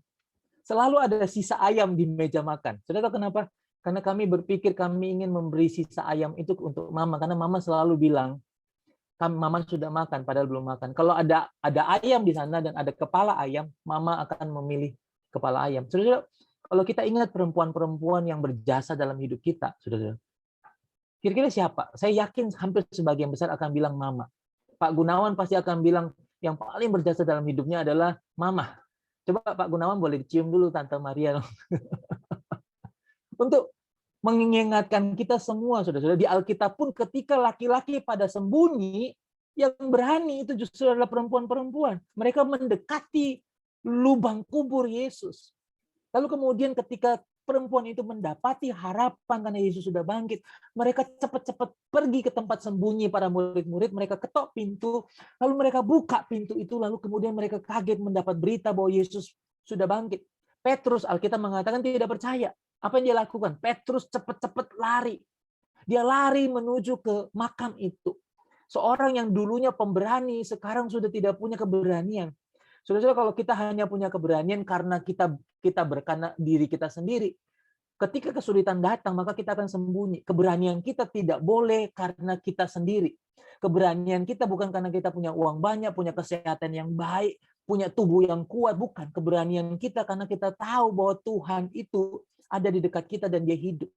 selalu ada sisa ayam di meja makan. Saudara tahu kenapa? Karena kami berpikir kami ingin memberi sisa ayam itu untuk mama. Karena mama selalu bilang, mama sudah makan, padahal belum makan. Kalau ada ayam di sana dan ada kepala ayam, mama akan memilih kepala ayam. Saudara, kalau kita ingat perempuan-perempuan yang berjasa dalam hidup kita, saudara, kira-kira siapa? Saya yakin hampir sebagian besar akan bilang mama. Pak Gunawan pasti akan bilang yang paling berjasa dalam hidupnya adalah mama. Coba Pak Gunawan boleh dicium dulu Tante Maria. Untuk mengingatkan kita semua, saudara-saudara, di Alkitab pun ketika laki-laki pada sembunyi, yang berani itu justru adalah perempuan-perempuan. Mereka mendekati lubang kubur Yesus. Lalu kemudian ketika perempuan itu mendapati harapan karena Yesus sudah bangkit, mereka cepat-cepat pergi ke tempat sembunyi para murid-murid, mereka ketok pintu, lalu mereka buka pintu itu, lalu kemudian mereka kaget mendapat berita bahwa Yesus sudah bangkit. Petrus, Alkitab mengatakan, tidak percaya. Apa yang dia lakukan? Petrus cepat-cepat lari. Dia lari menuju ke makam itu. Seorang yang dulunya pemberani, sekarang sudah tidak punya keberanian. Saudara-saudara, kalau kita hanya punya keberanian karena kita berkana diri kita sendiri, ketika kesulitan datang, maka kita akan sembunyi. Keberanian kita tidak boleh karena kita sendiri. Keberanian kita bukan karena kita punya uang banyak, punya kesehatan yang baik, punya tubuh yang kuat. Bukan. Keberanian kita karena kita tahu bahwa Tuhan itu ada di dekat kita dan dia hidup.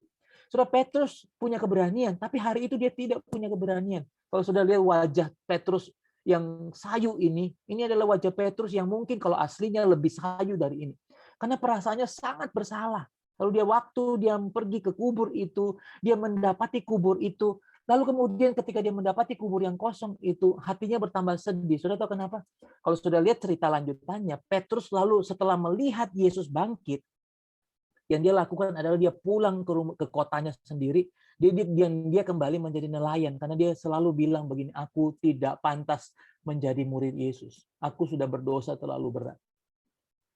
Saudara, Petrus punya keberanian, tapi hari itu dia tidak punya keberanian. Kalau sudah lihat wajah Petrus yang sayu ini adalah wajah Petrus yang mungkin kalau aslinya lebih sayu dari ini. Karena perasaannya sangat bersalah. Lalu dia pergi ke kubur itu, dia mendapati kubur itu. Lalu kemudian ketika dia mendapati kubur yang kosong itu, hatinya bertambah sedih. Sudah tahu kenapa? Kalau sudah lihat cerita lanjutannya, Petrus lalu setelah melihat Yesus bangkit, yang dia lakukan adalah dia pulang ke kotanya sendiri. Dia kembali menjadi nelayan karena dia selalu bilang begini, aku tidak pantas menjadi murid Yesus. Aku sudah berdosa terlalu berat.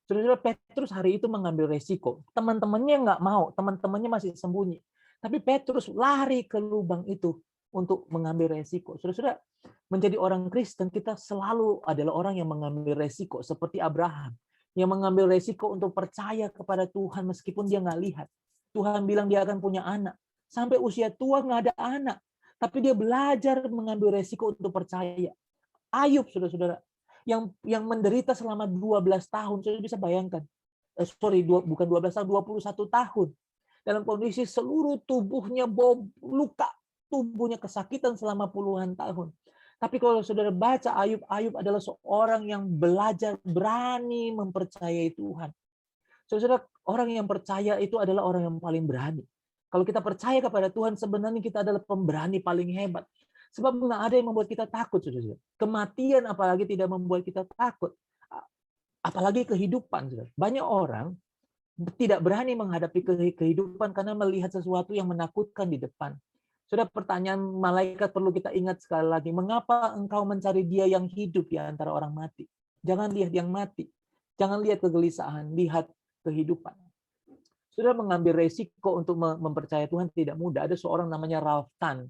Saudara, Petrus hari itu mengambil resiko. Teman-temannya nggak mau, teman-temannya masih sembunyi. Tapi Petrus lari ke lubang itu untuk mengambil resiko. Saudara, menjadi orang Kristen kita selalu adalah orang yang mengambil resiko seperti Abraham yang mengambil resiko untuk percaya kepada Tuhan meskipun dia nggak lihat. Tuhan bilang dia akan punya anak. Sampai usia tua nggak ada anak. Tapi dia belajar mengambil resiko untuk percaya. Ayub, saudara-saudara, yang menderita selama 12 tahun. Saudara bisa bayangkan. Bukan 12 tahun, 21 tahun. Dalam kondisi seluruh tubuhnya luka. Tubuhnya kesakitan selama puluhan tahun. Tapi kalau saudara baca Ayub adalah seorang yang belajar berani mempercayai Tuhan. Saudara, orang yang percaya itu adalah orang yang paling berani. Kalau kita percaya kepada Tuhan, sebenarnya kita adalah pemberani paling hebat. Sebab nggak ada yang membuat kita takut, saudara. Kematian apalagi tidak membuat kita takut. Apalagi kehidupan, saudara. Banyak orang tidak berani menghadapi kehidupan karena melihat sesuatu yang menakutkan di depan. Sudah pertanyaan malaikat perlu kita ingat sekali lagi. Mengapa engkau mencari dia yang hidup di antara orang mati? Jangan lihat yang mati. Jangan lihat kegelisahan, lihat kehidupan. Sudah mengambil resiko untuk mempercayai Tuhan tidak mudah. Ada seorang namanya Ralph Tan.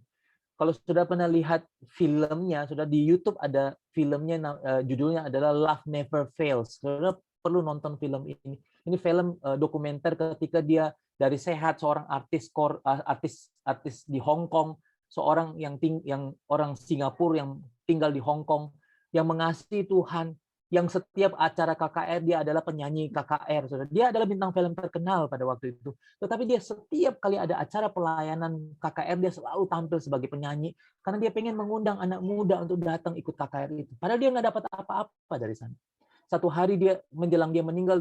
Kalau sudah pernah lihat filmnya, sudah di YouTube ada filmnya, judulnya adalah Love Never Fails. Sudah perlu nonton film ini. Ini film dokumenter ketika dia dari sehat, seorang artis di Hong Kong, seorang yang orang Singapura yang tinggal di Hong Kong, yang mengasihi Tuhan, yang setiap acara KKR dia adalah penyanyi KKR. Saudara. Dia adalah bintang film terkenal pada waktu itu. Tetapi dia setiap kali ada acara pelayanan KKR, dia selalu tampil sebagai penyanyi, karena dia pengen mengundang anak muda untuk datang ikut KKR itu. Padahal dia nggak dapat apa-apa dari sana. Satu hari menjelang dia menikah,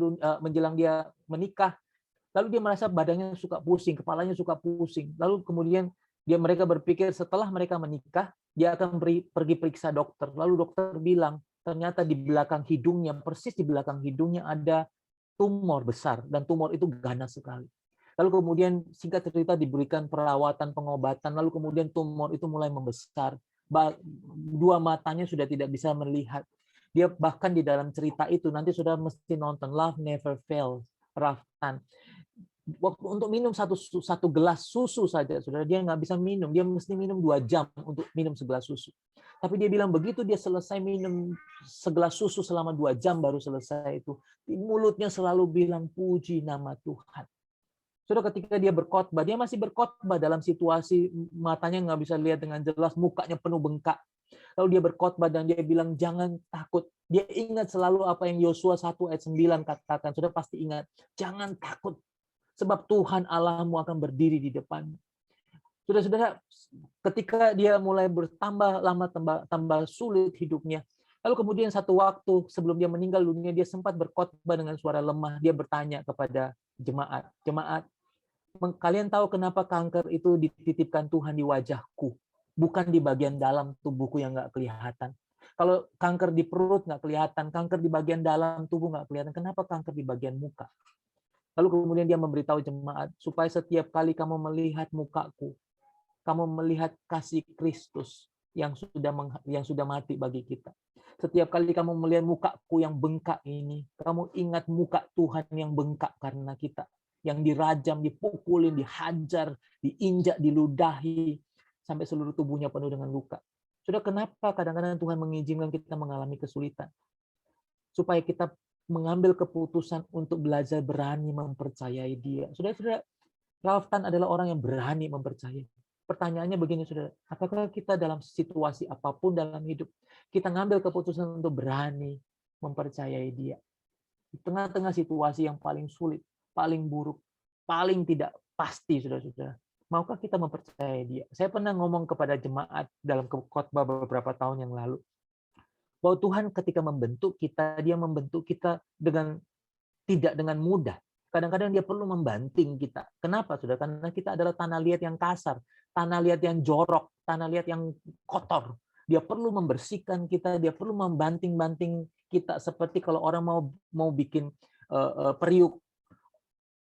lalu dia merasa badannya suka pusing, kepalanya suka pusing. Lalu kemudian mereka berpikir setelah mereka menikah, dia akan pergi periksa dokter. Lalu dokter bilang, ternyata di belakang hidungnya, persis di belakang hidungnya ada tumor besar, dan tumor itu ganas sekali. Lalu kemudian singkat cerita diberikan perawatan, pengobatan, lalu kemudian tumor itu mulai membesar. Dua matanya sudah tidak bisa melihat. Dia bahkan di dalam cerita itu, nanti sudah mesti nonton Love Never Fails, Ralph Tan. Waktu untuk minum satu gelas susu saja, saudara, dia nggak bisa minum. Dia mesti minum 2 jam untuk minum segelas susu. Tapi dia bilang begitu dia selesai minum segelas susu selama 2 jam baru selesai itu, di mulutnya selalu bilang puji nama Tuhan. Saudara, ketika dia berkhotbah, dia masih berkhotbah dalam situasi matanya nggak bisa lihat dengan jelas, mukanya penuh bengkak. Lalu dia berkhotbah dan dia bilang jangan takut. Dia ingat selalu apa yang Yosua 1 ayat 9 katakan. Sudah pasti ingat, jangan takut. Sebab Tuhan Allahmu akan berdiri di depan. Saudara-saudara, ketika dia mulai bertambah lama tambah sulit hidupnya. Lalu kemudian satu waktu sebelum dia meninggal dunia, dia sempat berkhotbah dengan suara lemah. Dia bertanya kepada jemaat, kalian tahu kenapa kanker itu dititipkan Tuhan di wajahku, bukan di bagian dalam tubuhku yang nggak kelihatan. Kalau kanker di perut nggak kelihatan, kanker di bagian dalam tubuh nggak kelihatan, kenapa kanker di bagian muka? Lalu kemudian dia memberitahu jemaat, supaya setiap kali kamu melihat mukaku, kamu melihat kasih Kristus yang sudah mati bagi kita. Setiap kali kamu melihat mukaku yang bengkak ini, kamu ingat muka Tuhan yang bengkak karena kita, yang dirajam, dipukulin, dihajar, diinjak, diludahi, sampai seluruh tubuhnya penuh dengan luka. Sudah, kenapa kadang-kadang Tuhan mengizinkan kita mengalami kesulitan? Supaya kita mengambil keputusan untuk belajar berani mempercayai Dia. Saudara-saudara, Ralph Tan adalah orang yang berani mempercayai. Pertanyaannya begini, saudara, apakah kita dalam situasi apapun dalam hidup, kita ngambil keputusan untuk berani mempercayai Dia? Di tengah-tengah situasi yang paling sulit, paling buruk, paling tidak pasti, saudara-saudara, maukah kita mempercayai Dia? Saya pernah ngomong kepada jemaat dalam khotbah beberapa tahun yang lalu, bahwa Tuhan ketika membentuk kita, Dia membentuk kita tidak dengan mudah. Kadang-kadang Dia perlu membanting kita. Kenapa, saudara? Karena kita adalah tanah liat yang kasar, tanah liat yang jorok, tanah liat yang kotor. Dia perlu membersihkan kita, Dia perlu membanting-banting kita, seperti kalau orang mau bikin periuk.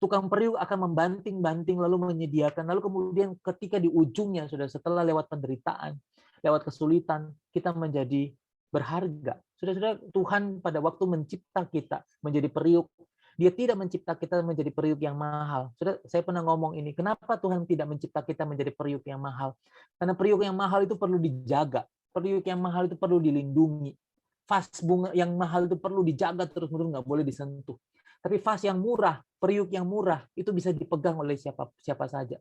Tukang periuk akan membanting-banting lalu menyediakan. Lalu kemudian ketika di ujungnya, saudara, setelah lewat penderitaan, lewat kesulitan, kita menjadi berharga. Saudara-saudara, Tuhan pada waktu mencipta kita menjadi periuk, Dia tidak mencipta kita menjadi periuk yang mahal. Saudara, saya pernah ngomong ini, kenapa Tuhan tidak mencipta kita menjadi periuk yang mahal? Karena periuk yang mahal itu perlu dijaga. Periuk yang mahal itu perlu dilindungi. Vas bunga yang mahal itu perlu dijaga terus-menerus, nggak boleh disentuh. Tapi vas yang murah, periuk yang murah, itu bisa dipegang oleh siapa saja.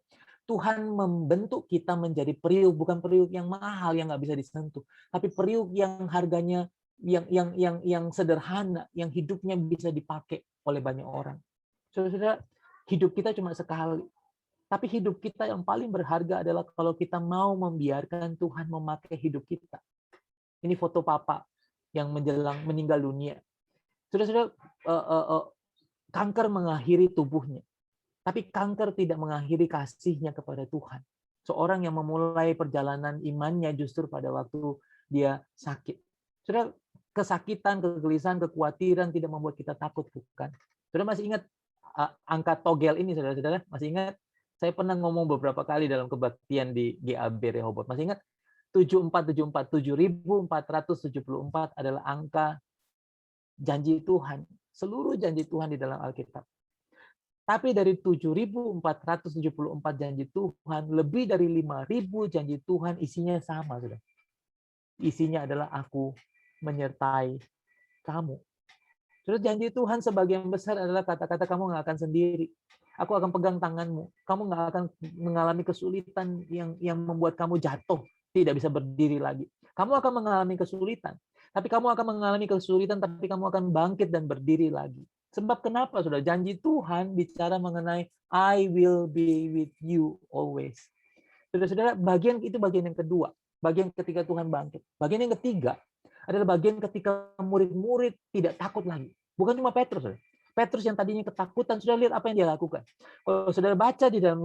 Tuhan membentuk kita menjadi periuk, bukan periuk yang mahal yang nggak bisa disentuh, tapi periuk yang harganya yang sederhana, yang hidupnya bisa dipakai oleh banyak orang. Saudara, hidup kita cuma sekali. Tapi hidup kita yang paling berharga adalah kalau kita mau membiarkan Tuhan memakai hidup kita. Ini foto Papa yang menjelang meninggal dunia. Saudara-saudara, kanker mengakhiri tubuhnya. Tapi kanker tidak mengakhiri kasihnya kepada Tuhan. Seorang yang memulai perjalanan imannya justru pada waktu dia sakit. Saudara, kesakitan, kegelisahan, kekhawatiran tidak membuat kita takut, bukan? Saudara masih ingat angka togel ini, saudara-saudara? Masih ingat? Saya pernah ngomong beberapa kali dalam kebaktian di GAB Rehoboth. Masih ingat? 7474, 7474 adalah angka janji Tuhan. Seluruh janji Tuhan di dalam Alkitab. Tapi dari 7.474 janji Tuhan, lebih dari 5.000 janji Tuhan isinya sama, saudara. Isinya adalah aku menyertai kamu. Terus janji Tuhan sebagian besar adalah kata-kata kamu nggak akan sendiri. Aku akan pegang tanganmu. Kamu nggak akan mengalami kesulitan yang membuat kamu jatuh, tidak bisa berdiri lagi. Kamu akan mengalami kesulitan. Tapi kamu akan mengalami kesulitan, tapi kamu akan bangkit dan berdiri lagi. Sebab kenapa, saudara? Janji Tuhan bicara mengenai I will be with you always. Saudara-saudara, bagian yang kedua. Bagian ketika Tuhan bangkit. Bagian yang ketiga adalah bagian ketika murid-murid tidak takut lagi. Bukan cuma Petrus, saudara. Petrus yang tadinya ketakutan, sudah lihat apa yang dia lakukan. Kalau saudara baca di dalam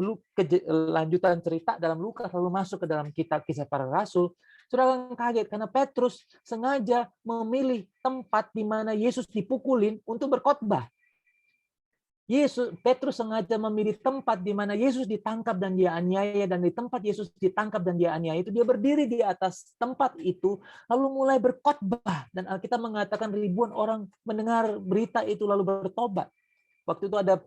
lanjutan cerita dalam Lukas, lalu masuk ke dalam kitab Kisah Para Rasul, saudara akan kaget karena Petrus sengaja memilih tempat di mana Yesus dipukulin untuk berkhotbah. Petrus sengaja memilih tempat di mana Yesus ditangkap dan dia aniaya, dan di tempat Yesus ditangkap dan dia aniaya itu dia berdiri di atas tempat itu lalu mulai berkhotbah, dan Alkitab mengatakan ribuan orang mendengar berita itu lalu bertobat. Waktu itu ada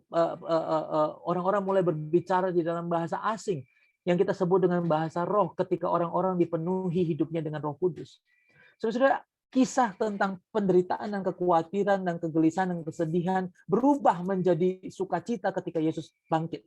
orang-orang mulai berbicara di dalam bahasa asing yang kita sebut dengan bahasa roh ketika orang-orang dipenuhi hidupnya dengan Roh Kudus. Saudara-saudara, kisah tentang penderitaan dan kekhawatiran dan kegelisahan dan kesedihan berubah menjadi sukacita ketika Yesus bangkit.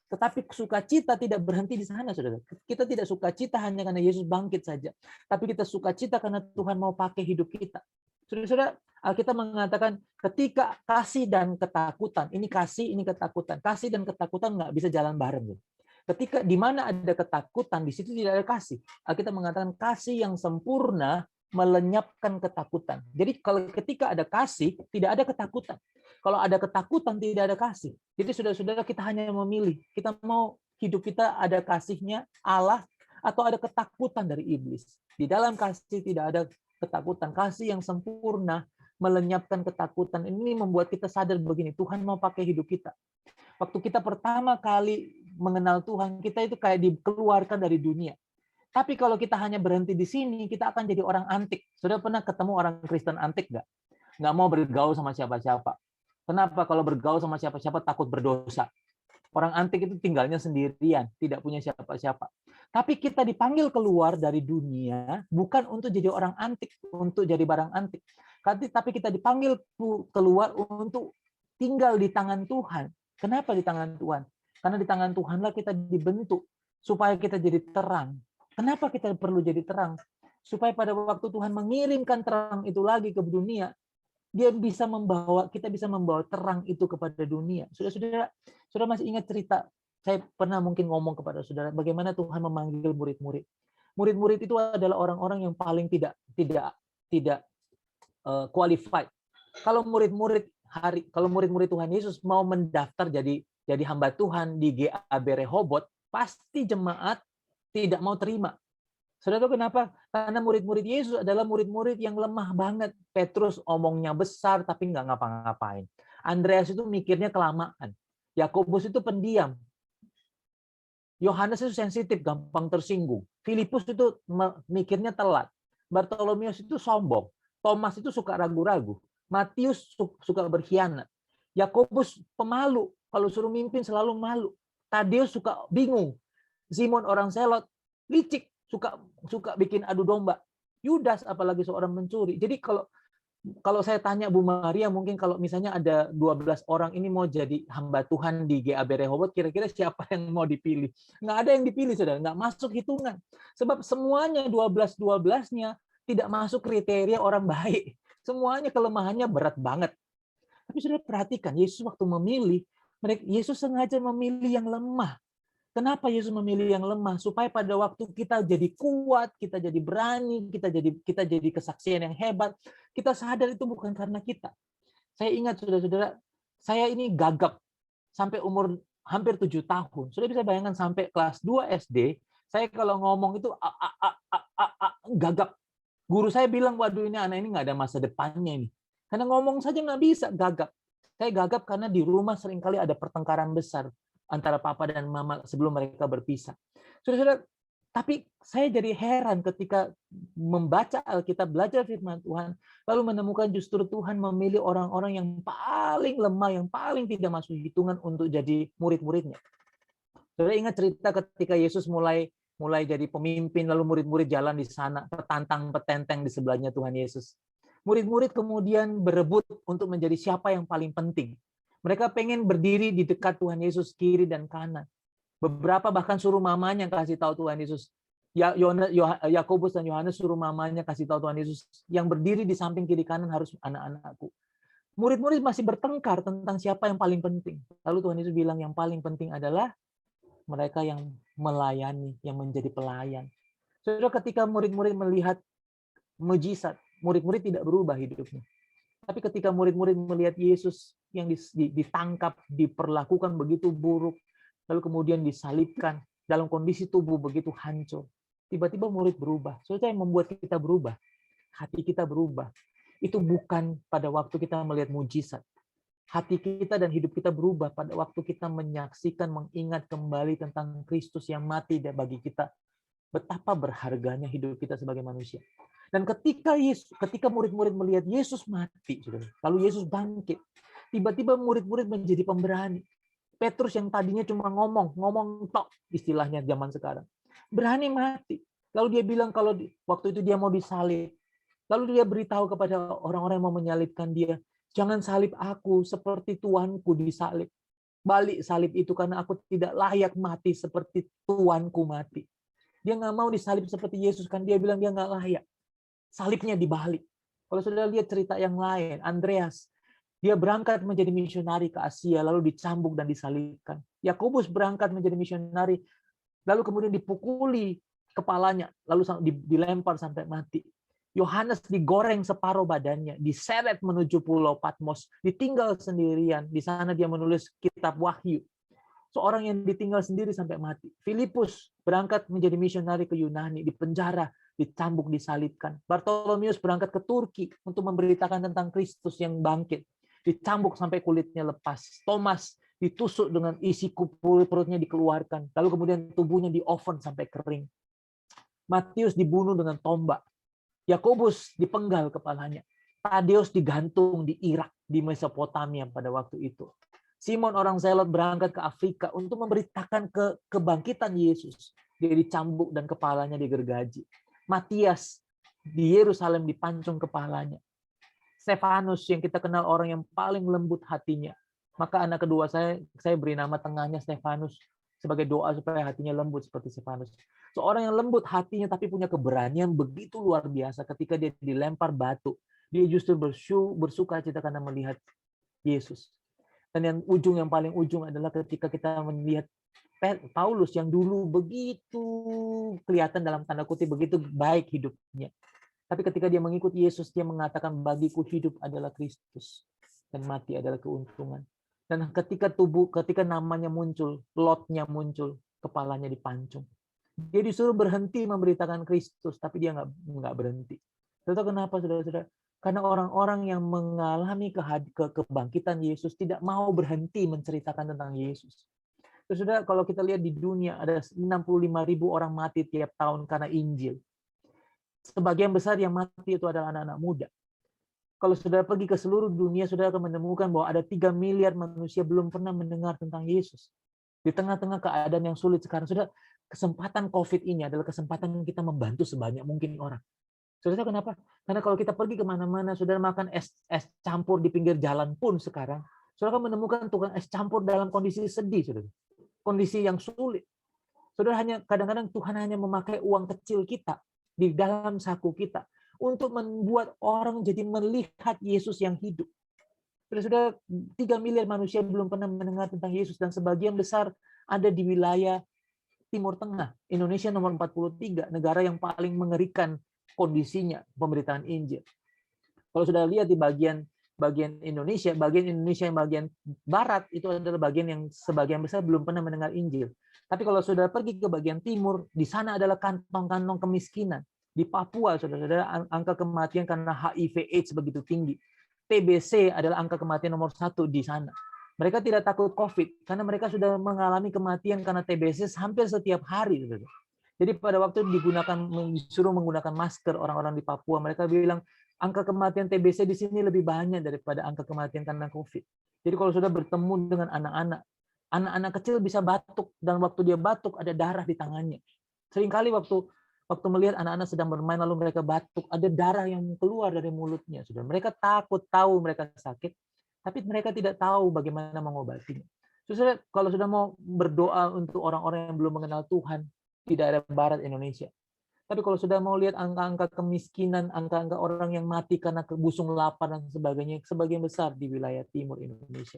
Tetapi sukacita tidak berhenti di sana, saudara. Kita tidak sukacita hanya karena Yesus bangkit saja, tapi kita sukacita karena Tuhan mau pakai hidup kita. Saudara-saudara, Alkitab mengatakan ketika kasih dan ketakutan, ini kasih, ini ketakutan. Kasih dan ketakutan nggak bisa jalan bareng. Ketika di mana ada ketakutan, di situ tidak ada kasih. Alkitab mengatakan kasih yang sempurna melenyapkan ketakutan. Jadi kalau ketika ada kasih, tidak ada ketakutan. Kalau ada ketakutan, tidak ada kasih. Jadi saudara-saudara, kita hanya memilih. Kita mau hidup kita ada kasihnya Allah atau ada ketakutan dari iblis. Di dalam kasih tidak ada ketakutan. Kasih yang sempurna melenyapkan ketakutan. Ini membuat kita sadar begini, Tuhan mau pakai hidup kita. Waktu kita pertama kali mengenal Tuhan, kita itu kayak dikeluarkan dari dunia. Tapi kalau kita hanya berhenti di sini, kita akan jadi orang antik. Sudah pernah ketemu orang Kristen antik nggak? Nggak mau bergaul sama siapa-siapa. Kenapa? Kalau bergaul sama siapa-siapa takut berdosa. Orang antik itu tinggalnya sendirian, tidak punya siapa-siapa. Tapi kita dipanggil keluar dari dunia bukan untuk jadi orang antik, untuk jadi barang antik. Tapi kita dipanggil keluar untuk tinggal di tangan Tuhan. Kenapa di tangan Tuhan? Karena di tangan Tuhanlah kita dibentuk supaya kita jadi terang. Kenapa kita perlu jadi terang? Supaya pada waktu Tuhan mengirimkan terang itu lagi ke dunia, kita bisa membawa terang itu kepada dunia. Saudara masih ingat cerita? Saya pernah mungkin ngomong kepada saudara bagaimana Tuhan memanggil murid-murid. Murid-murid itu adalah orang-orang yang paling tidak qualified. Kalau murid-murid Tuhan Yesus mau mendaftar jadi hamba Tuhan di GAB Rehoboth, pasti jemaat tidak mau terima. Saudara tahu kenapa? Karena murid-murid Yesus adalah murid-murid yang lemah banget. Petrus omongnya besar tapi nggak ngapa-ngapain. Andreas itu mikirnya kelamaan. Yakobus itu pendiam. Yohanes itu sensitif, gampang tersinggung. Filipus itu mikirnya telat. Bartolomeus itu sombong. Thomas itu suka ragu-ragu. Matius suka berkhianat. Yakobus pemalu. Kalau suruh mimpin selalu malu. Tadeus suka bingung. Simon orang Selot licik, suka bikin adu domba. Yudas apalagi seorang mencuri. Jadi kalau saya tanya Bu Maria, mungkin kalau misalnya ada 12 orang ini mau jadi hamba Tuhan di GAB Rehoboth, kira-kira siapa yang mau dipilih? Nggak ada yang dipilih, saudara. Nggak masuk hitungan. Sebab semuanya 12-12-nya tidak masuk kriteria orang baik. Semuanya kelemahannya berat banget. Tapi saudara perhatikan, Yesus waktu memilih, Yesus sengaja memilih yang lemah. Kenapa Yesus memilih yang lemah? Supaya pada waktu kita jadi kuat, kita jadi berani, kita jadi kesaksian yang hebat, kita sadar itu bukan karena kita. Saya ingat, saudara-saudara, saya ini gagap sampai umur hampir 7 tahun. Sudah bisa bayangkan sampai kelas 2 SD, saya kalau ngomong itu gagap. Guru saya bilang, waduh ini anak ini nggak ada masa depannya ini. Karena ngomong saja nggak bisa, gagap. Saya gagap karena di rumah seringkali ada pertengkaran besar antara papa dan mama sebelum mereka berpisah. Saudara-saudara, tapi saya jadi heran ketika membaca Alkitab, belajar firman Tuhan, lalu menemukan justru Tuhan memilih orang-orang yang paling lemah, yang paling tidak masuk hitungan untuk jadi murid-muridnya. Saudara ingat cerita ketika Yesus mulai jadi pemimpin, lalu murid-murid jalan di sana, petantang-petenteng di sebelahnya Tuhan Yesus. Murid-murid kemudian berebut untuk menjadi siapa yang paling penting. Mereka pengen berdiri di dekat Tuhan Yesus kiri dan kanan. Beberapa bahkan suruh mamanya kasih tahu Tuhan Yesus. Yakobus dan Yohanes suruh mamanya kasih tahu Tuhan Yesus. Yang berdiri di samping kiri kanan harus anak-anakku. Murid-murid masih bertengkar tentang siapa yang paling penting. Lalu Tuhan Yesus bilang yang paling penting adalah mereka yang melayani, yang menjadi pelayan. Saudara, ketika murid-murid melihat mujizat, murid-murid tidak berubah hidupnya. Tapi ketika murid-murid melihat Yesus yang ditangkap, diperlakukan begitu buruk, lalu kemudian disalibkan dalam kondisi tubuh begitu hancur, tiba-tiba murid berubah. Saudara, yang membuat kita berubah, hati kita berubah. Itu bukan pada waktu kita melihat mujizat. Hati kita dan hidup kita berubah pada waktu kita menyaksikan, mengingat kembali tentang Kristus yang mati bagi kita. Betapa berharganya hidup kita sebagai manusia. Dan ketika murid-murid melihat Yesus mati, lalu Yesus bangkit, tiba-tiba murid-murid menjadi pemberani. Petrus yang tadinya cuma ngomong tok, istilahnya zaman sekarang, berani mati. Lalu dia bilang kalau waktu itu dia mau disalib. Lalu dia beritahu kepada orang-orang yang mau menyalibkan dia, jangan salib aku seperti Tuanku disalib. Balik salib itu karena aku tidak layak mati seperti Tuanku mati. Dia nggak mau disalib seperti Yesus, kan dia bilang dia nggak layak. Salibnya dibalik. Kalau saudara lihat cerita yang lain, Andreas, dia berangkat menjadi misionari ke Asia, lalu dicambuk dan disalibkan. Yakobus berangkat menjadi misionari, lalu kemudian dipukuli kepalanya, lalu dilempar sampai mati. Yohanes digoreng separuh badannya, diseret menuju Pulau Patmos, ditinggal sendirian. Di sana dia menulis kitab Wahyu. Seorang yang ditinggal sendiri sampai mati. Filipus berangkat menjadi misionari ke Yunani, di penjara, dicambuk, disalibkan. Bartolomeus berangkat ke Turki untuk memberitakan tentang Kristus yang bangkit. Dicambuk sampai kulitnya lepas. Thomas ditusuk dengan isi perutnya dikeluarkan. Lalu kemudian tubuhnya di oven sampai kering. Matius dibunuh dengan tombak. Yakobus dipenggal kepalanya. Tadeus digantung di Irak, di Mesopotamia pada waktu itu. Simon orang Zelot berangkat ke Afrika untuk memberitakan kebangkitan Yesus. Dia dicambuk dan kepalanya digergaji. Matias di Yerusalem dipancung kepalanya. Stefanus yang kita kenal orang yang paling lembut hatinya. Maka anak kedua saya beri nama tengahnya Stefanus sebagai doa supaya hatinya lembut seperti Stefanus. Seorang yang lembut hatinya tapi punya keberanian begitu luar biasa ketika dia dilempar batu. Dia justru bersuka cita karena melihat Yesus. Dan yang paling ujung adalah ketika kita melihat Paulus yang dulu begitu kelihatan dalam tanda kutip begitu baik hidupnya. Tapi ketika dia mengikuti Yesus, dia mengatakan bagiku hidup adalah Kristus dan mati adalah keuntungan. Dan ketika namanya muncul, lotnya muncul, kepalanya dipancung. Dia disuruh berhenti memberitakan Kristus, tapi dia nggak berhenti. Tahu kenapa, saudara-saudara? Karena orang-orang yang mengalami kebangkitan Yesus tidak mau berhenti menceritakan tentang Yesus. Saudara, kalau kita lihat di dunia ada 65.000 orang mati tiap tahun karena Injil. Sebagian besar yang mati itu adalah anak-anak muda. Kalau saudara pergi ke seluruh dunia, saudara akan menemukan bahwa ada 3 miliar manusia belum pernah mendengar tentang Yesus. Di tengah-tengah keadaan yang sulit sekarang, saudara, kesempatan COVID ini adalah kesempatan kita membantu sebanyak mungkin orang. Saudara, kenapa? Karena kalau kita pergi kemana-mana, saudara makan es campur di pinggir jalan pun sekarang, saudara akan menemukan tukang es campur dalam kondisi sedih, saudara. Kondisi yang sulit. Saudara, kadang-kadang Tuhan hanya memakai uang kecil kita di dalam saku kita untuk membuat orang jadi melihat Yesus yang hidup. Sudah 3 miliar manusia belum pernah mendengar tentang Yesus dan sebagian besar ada di wilayah Timur Tengah. Indonesia nomor 43, negara yang paling mengerikan kondisinya pemberitaan Injil. Kalau sudah lihat di bagian Indonesia yang bagian barat itu adalah bagian yang sebagian besar belum pernah mendengar Injil. Tapi kalau sudah pergi ke bagian timur, di sana adalah kantong-kantong kemiskinan. Di Papua, saudara-saudara, angka kematian karena HIV/AIDS begitu tinggi. TBC adalah angka kematian nomor 1 di sana. Mereka tidak takut COVID, karena mereka sudah mengalami kematian karena TBC hampir setiap hari. Saudara. Jadi pada waktu disuruh menggunakan masker orang-orang di Papua, mereka bilang, angka kematian TBC di sini lebih banyak daripada angka kematian karena COVID. Jadi kalau sudah bertemu dengan anak-anak kecil bisa batuk, dan waktu dia batuk ada darah di tangannya. Seringkali waktu melihat anak-anak sedang bermain lalu mereka batuk, ada darah yang keluar dari mulutnya. Sudah mereka tahu mereka sakit, tapi mereka tidak tahu bagaimana mengobatinya. Saudara, kalau sudah mau berdoa untuk orang-orang yang belum mengenal Tuhan di daerah barat Indonesia. Tapi kalau sudah mau lihat angka-angka kemiskinan, angka-angka orang yang mati karena busung lapar dan sebagainya, sebagian besar di wilayah timur Indonesia.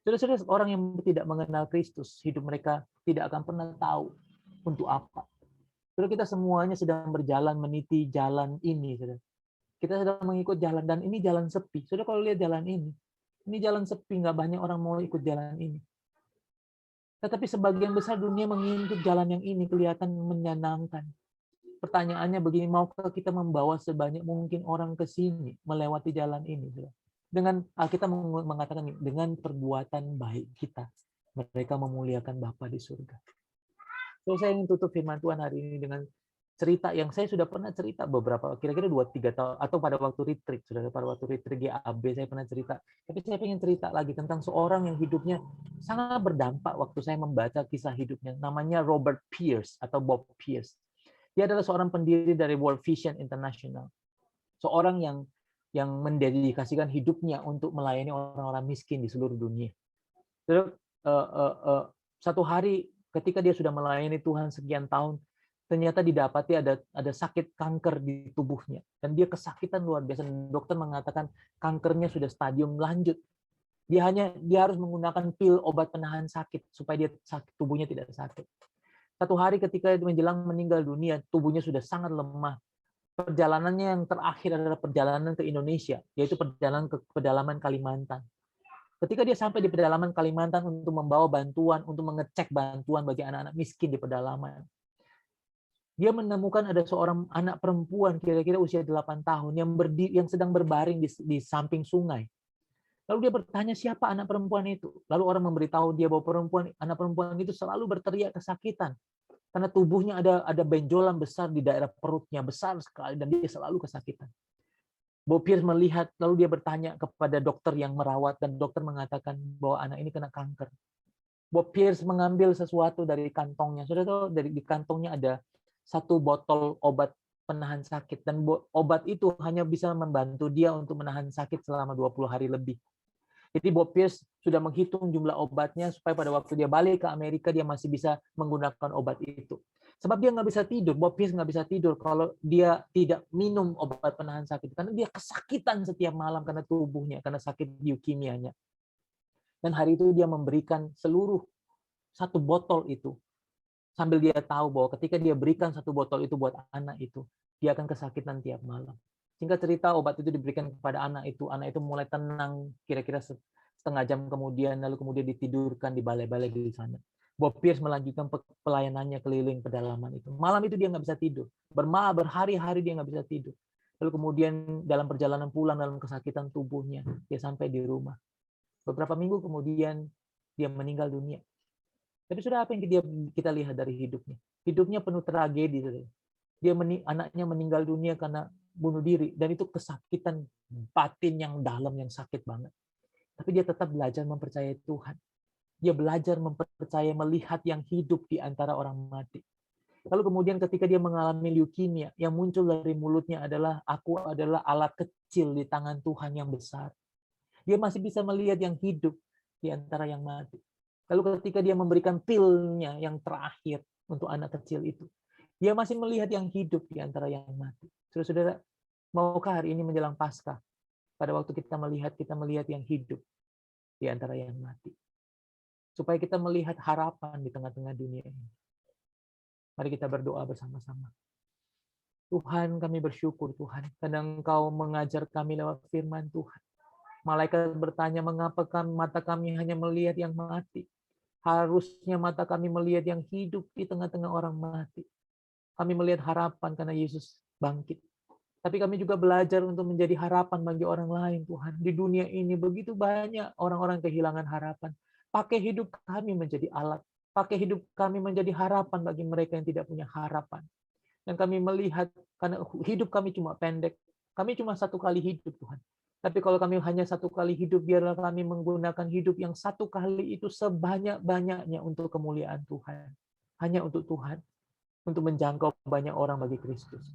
Saudara-saudara, orang yang tidak mengenal Kristus, hidup mereka tidak akan pernah tahu untuk apa. Saudara, kita semuanya sedang berjalan meniti jalan ini. Saudara. Kita sedang mengikut jalan, dan ini jalan sepi. Saudara, kalau lihat jalan ini jalan sepi, nggak banyak orang mau ikut jalan ini. Tetapi sebagian besar dunia mengikut jalan yang ini kelihatan menyenangkan. Pertanyaannya begini, maukah kita membawa sebanyak mungkin orang ke sini melewati jalan ini? Dengan Alkitab mengatakan dengan perbuatan baik kita, mereka memuliakan Bapa di surga. So, saya ingin tutup firman Tuhan hari ini dengan cerita yang saya sudah pernah cerita beberapa, kira-kira 2-3 tahun, atau pada waktu retreat, pada waktu retreat GAB saya pernah cerita. Tapi saya ingin cerita lagi tentang seorang yang hidupnya sangat berdampak waktu saya membaca kisah hidupnya. Namanya Robert Pierce atau Bob Pierce. Dia adalah seorang pendiri dari World Vision International. Seorang yang mendedikasikan hidupnya untuk melayani orang-orang miskin di seluruh dunia. Terus, satu hari ketika dia sudah melayani Tuhan sekian tahun, ternyata didapati ada sakit kanker di tubuhnya. Dan dia kesakitan luar biasa. Dokter mengatakan kankernya sudah stadium lanjut. Dia harus menggunakan pil obat penahan sakit supaya tubuhnya tidak sakit. Satu hari ketika menjelang meninggal dunia, tubuhnya sudah sangat lemah. Perjalanannya yang terakhir adalah perjalanan ke Indonesia, yaitu perjalanan ke pedalaman Kalimantan. Ketika dia sampai di pedalaman Kalimantan untuk membawa bantuan, untuk mengecek bantuan bagi anak-anak miskin di pedalaman. Dia menemukan ada seorang anak perempuan kira-kira usia 8 tahun yang sedang berbaring di samping sungai. Lalu dia bertanya siapa anak perempuan itu. Lalu orang memberitahu dia bahwa anak perempuan itu selalu berteriak kesakitan karena tubuhnya ada benjolan besar di daerah perutnya, besar sekali, dan dia selalu kesakitan. Bob Pierce melihat, lalu dia bertanya kepada dokter yang merawat, dan dokter mengatakan bahwa anak ini kena kanker. Bob Pierce mengambil sesuatu dari kantongnya. Saudara tahu, di kantongnya ada 1 botol obat penahan sakit, dan obat itu hanya bisa membantu dia untuk menahan sakit selama 20 hari lebih. Jadi Bob Pierce sudah menghitung jumlah obatnya supaya pada waktu dia balik ke Amerika dia masih bisa menggunakan obat itu. Sebab dia nggak bisa tidur, Bob Pierce nggak bisa tidur kalau dia tidak minum obat penahan sakit, karena dia kesakitan setiap malam karena tubuhnya, karena sakit leukemia-nya. Dan hari itu dia memberikan seluruh 1 botol itu, sambil dia tahu bahwa ketika dia berikan 1 botol itu buat anak itu, dia akan kesakitan tiap malam. Singkat cerita, obat itu diberikan kepada anak itu mulai tenang kira-kira setengah jam kemudian, lalu kemudian ditidurkan di balai-balai di sana. Bob Pierce melanjutkan pelayanannya keliling pedalaman itu. Malam itu dia nggak bisa tidur. Berhari-hari dia nggak bisa tidur. Lalu kemudian dalam perjalanan pulang dalam kesakitan tubuhnya, dia sampai di rumah. Beberapa minggu kemudian dia meninggal dunia. Tapi sudah apa yang kita lihat dari hidupnya? Hidupnya penuh tragedi. Anaknya meninggal dunia karena bunuh diri, dan itu kesakitan batin yang dalam, yang sakit banget. Tapi dia tetap belajar mempercayai Tuhan. Dia belajar mempercayai, melihat yang hidup di antara orang mati. Lalu kemudian ketika dia mengalami leukemia, yang muncul dari mulutnya adalah, aku adalah alat kecil di tangan Tuhan yang besar. Dia masih bisa melihat yang hidup di antara yang mati. Lalu ketika dia memberikan pilnya yang terakhir untuk anak kecil itu, dia masih melihat yang hidup di antara yang mati. Saudara-saudara, maukah hari ini menjelang Paskah, pada waktu kita melihat yang hidup di antara yang mati, supaya kita melihat harapan di tengah-tengah dunia ini. Mari kita berdoa bersama-sama. Tuhan, kami bersyukur Tuhan, karena Engkau mengajar kami lewat firman Tuhan. Malaikat bertanya, mengapa mata kami hanya melihat yang mati? Harusnya mata kami melihat yang hidup di tengah-tengah orang mati. Kami melihat harapan karena Yesus bangkit. Tapi kami juga belajar untuk menjadi harapan bagi orang lain, Tuhan. Di dunia ini begitu banyak orang-orang kehilangan harapan. Pakai hidup kami menjadi alat. Pakai hidup kami menjadi harapan bagi mereka yang tidak punya harapan. Dan kami melihat, karena hidup kami cuma pendek. Kami cuma 1 kali hidup, Tuhan. Tapi kalau kami hanya 1 kali hidup, biarlah kami menggunakan hidup yang 1 kali itu sebanyak-banyaknya untuk kemuliaan Tuhan. Hanya untuk Tuhan. Untuk menjangkau banyak orang bagi Kristus.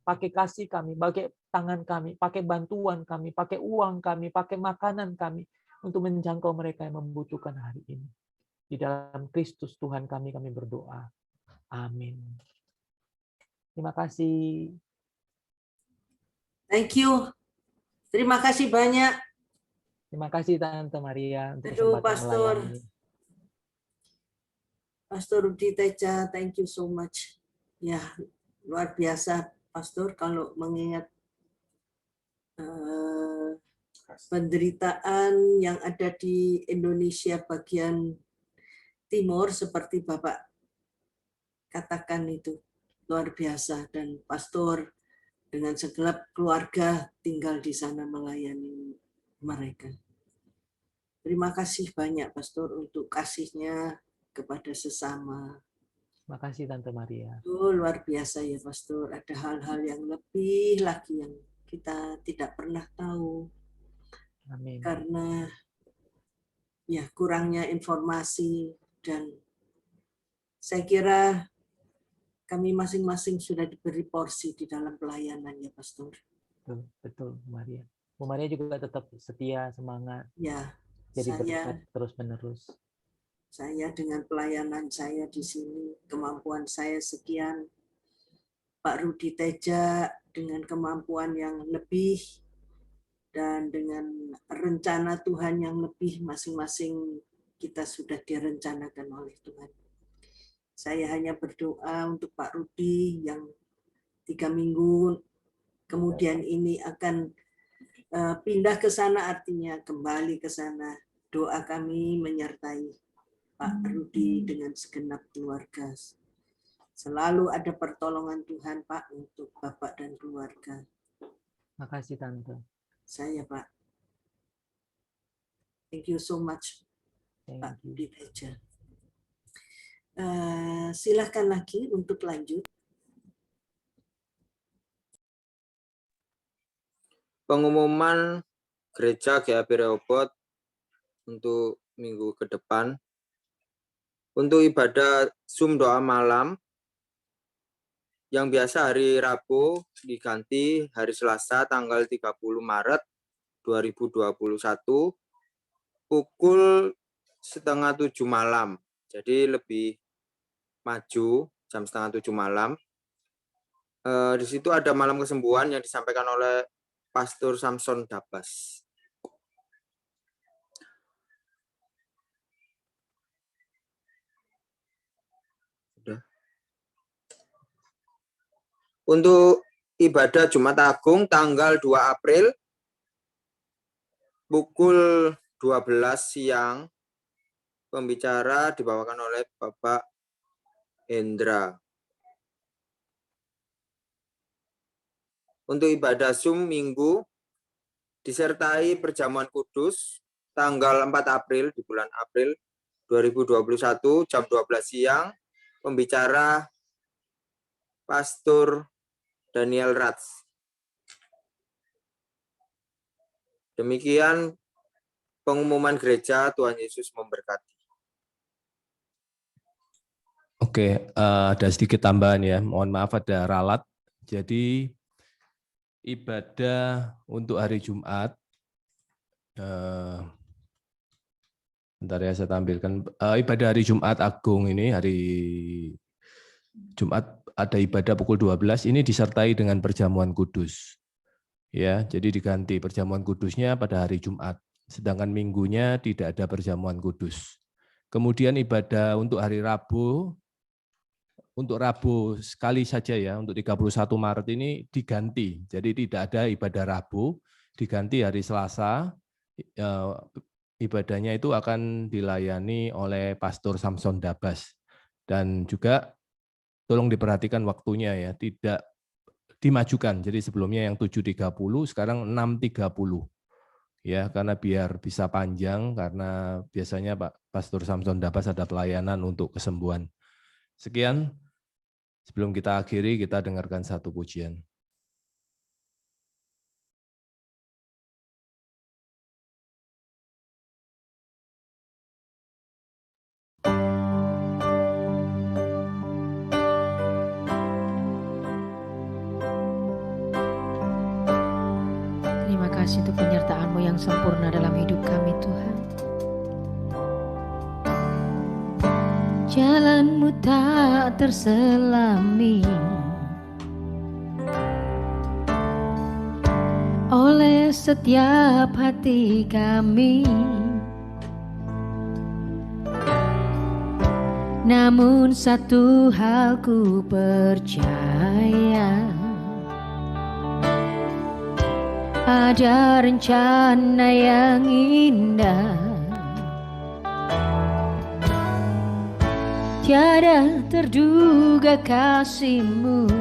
Pakai kasih kami, pakai tangan kami, pakai bantuan kami, pakai uang kami, pakai makanan kami, untuk menjangkau mereka yang membutuhkan hari ini. Di dalam Kristus Tuhan kami berdoa. Amin. Terima kasih. Thank you. Terima kasih banyak. Terima kasih Tante Maria untuk Aduh, kesempatan Pastor. melayani. Pastor Rudi Teja, thank you so much. Ya, luar biasa Pastor kalau mengingat penderitaan yang ada di Indonesia bagian timur seperti Bapak katakan itu luar biasa, dan Pastor dengan segenap keluarga tinggal di sana melayani mereka. Terima kasih banyak Pastor untuk kasihnya kepada sesama. Terima kasih Tante Maria. Luar biasa ya Pastor, ada hal-hal yang lebih lagi yang kita tidak pernah tahu. Amin. Karena ya kurangnya informasi, dan saya kira kami masing-masing sudah diberi porsi di dalam pelayanan ya Pastor. Betul Bu Maria. Bu Maria juga tetap setia, semangat. Ya, jadi berkat terus-menerus. Saya dengan pelayanan saya di sini, kemampuan saya sekian. Pak Rudi Teja dengan kemampuan yang lebih, dan dengan rencana Tuhan yang lebih, masing-masing kita sudah direncanakan oleh Tuhan. Saya hanya berdoa untuk Pak Rudi yang 3 minggu kemudian ini akan pindah ke sana, artinya kembali ke sana. Doa kami menyertai Pak Rudi dengan segenap keluarga. Selalu ada pertolongan Tuhan, Pak, untuk Bapak dan keluarga. Makasih Tante. Saya, Pak. Thank you so much, Pak Thank you. Rudi Teja. Silahkan lagi untuk lanjut. Pengumuman gereja GAP Rehoboth untuk minggu ke depan. Untuk ibadah Zoom doa malam, yang biasa hari Rabu diganti hari Selasa tanggal 30 Maret 2021 pukul 6:30 malam. Jadi lebih maju jam 6:30 malam. Di situ ada malam kesembuhan yang disampaikan oleh Pastor Samson Dabas. Untuk ibadah Jumat Agung tanggal 2 April pukul 12 siang, pembicara dibawakan oleh Bapak Hendra. Untuk ibadah Zoom Minggu disertai perjamuan kudus tanggal 4 April di bulan April 2021 jam 12 siang, pembicara Pastor Daniel Rats. Demikian pengumuman gereja. Tuhan Yesus memberkati. Oke, ada sedikit tambahan ya. Mohon maaf ada ralat. Jadi ibadah untuk hari Jumat, bentar ya saya tampilkan. Ibadah hari Jumat Agung ini, hari Jumat ada ibadah pukul 12, ini disertai dengan perjamuan kudus. Ya, jadi diganti perjamuan kudusnya pada hari Jumat, sedangkan minggunya tidak ada perjamuan kudus. Kemudian ibadah untuk hari Rabu, untuk Rabu sekali saja ya, untuk 31 Maret ini diganti. Jadi tidak ada ibadah Rabu, diganti hari Selasa. Ibadahnya itu akan dilayani oleh Pastor Samson Dabas. Dan juga tolong diperhatikan waktunya ya, tidak dimajukan. Jadi sebelumnya yang 7.30, sekarang 6.30. Ya, karena biar bisa panjang, karena biasanya Pak Pastor Samson Dabas ada pelayanan untuk kesembuhan. Sekian, sebelum kita akhiri, kita dengarkan satu pujian. Terima kasih untuk penyertaan-Mu yang sempurna dalam hidup kami, Tuhan. Jalan-Mu tak terselami oleh setiap hati kami. Namun satu hal ku percaya, ada rencana yang indah, tiada terduga kasih-Mu.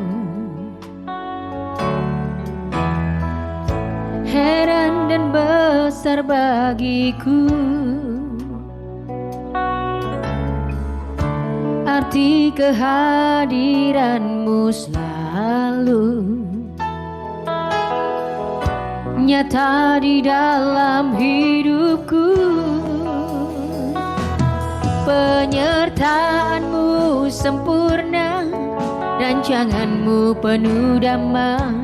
Heran dan besar bagiku arti kehadiran-Mu selalu nyata di dalam hidupku. Penyertaan-Mu sempurna, rancangan-Mu penuh damai,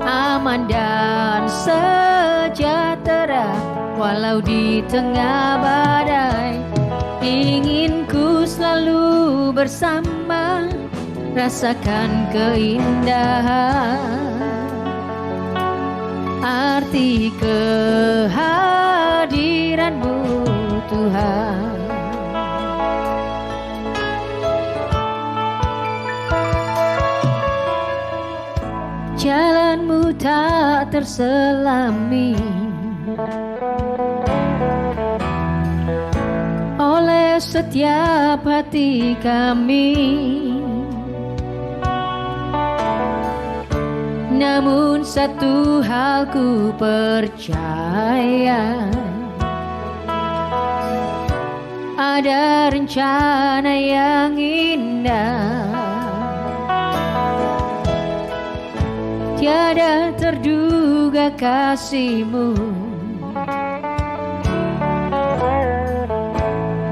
aman dan sejahtera walau di tengah badai. Ingin ku selalu bersama, rasakan keindahan arti kehadiran-Mu, Tuhan. Jalan-Mu tak terselami oleh setiap hati kami. Namun satu hal ku percaya, ada rencana yang indah, tiada terduga kasih-Mu,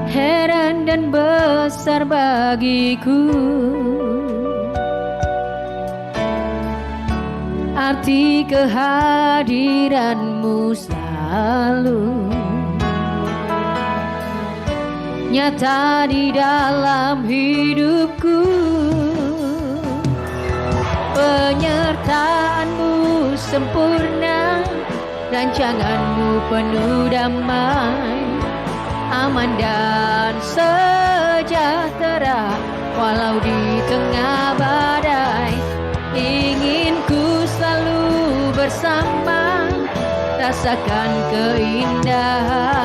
heran dan besar bagiku. Arti kehadiran-Mu selalu nyata di dalam hidupku. Penyertaan-Mu sempurna, rancangan-Mu penuh damai, aman dan sejahtera walau di tengah badai. Ingin ku selalu bersama, rasakan keindahan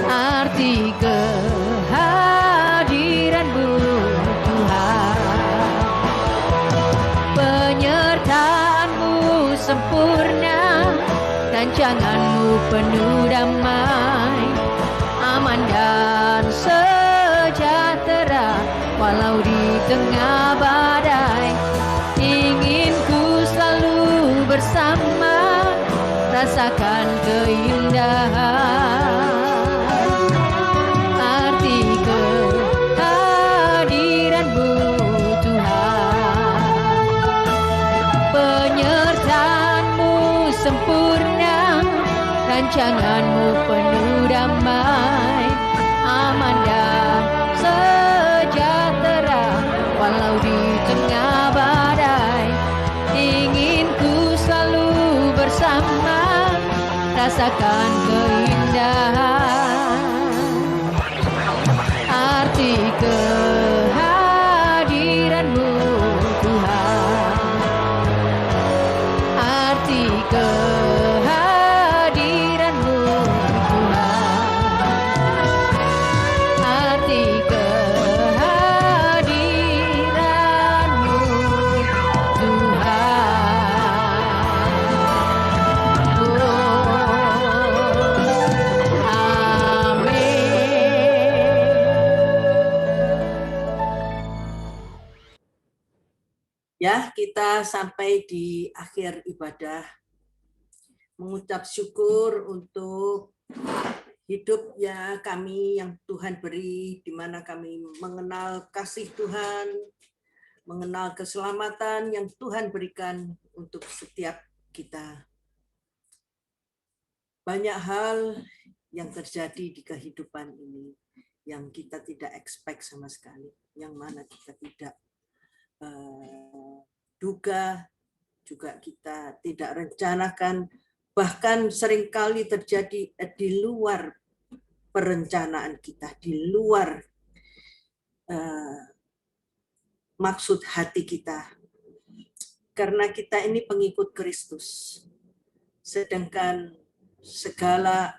arti kehadiran-Mu Tuhan. Penyertaan-Mu sempurna, rancangan-Mu penuh damai, aman dan sejahtera walau di tengah badai. Ingin ku selalu bersama, rasakan keindahan arti kehadiran-Mu Tuhan. Penyertaan-Mu sempurna, rancangan-Mu penuh damai, aman dan sejahtera walau di tengah badai. Ingin ku selalu bersama, rasakan keindahan arti kehadiran-Mu Tuhan. Arti kehadiran-Mu Tuhan. Arti kehadiran-Mu Tuhan. Ya, kita sampai di akhir ibadah, mengucap syukur untuk hidupnya kami yang Tuhan beri, di mana kami mengenal kasih Tuhan, mengenal keselamatan yang Tuhan berikan untuk setiap kita. Banyak hal yang terjadi di kehidupan ini yang kita tidak expect sama sekali, yang mana kita tidak duga, juga kita tidak rencanakan, bahkan seringkali terjadi di luar perencanaan kita, di luar maksud hati kita. Karena kita ini pengikut Kristus, sedangkan segala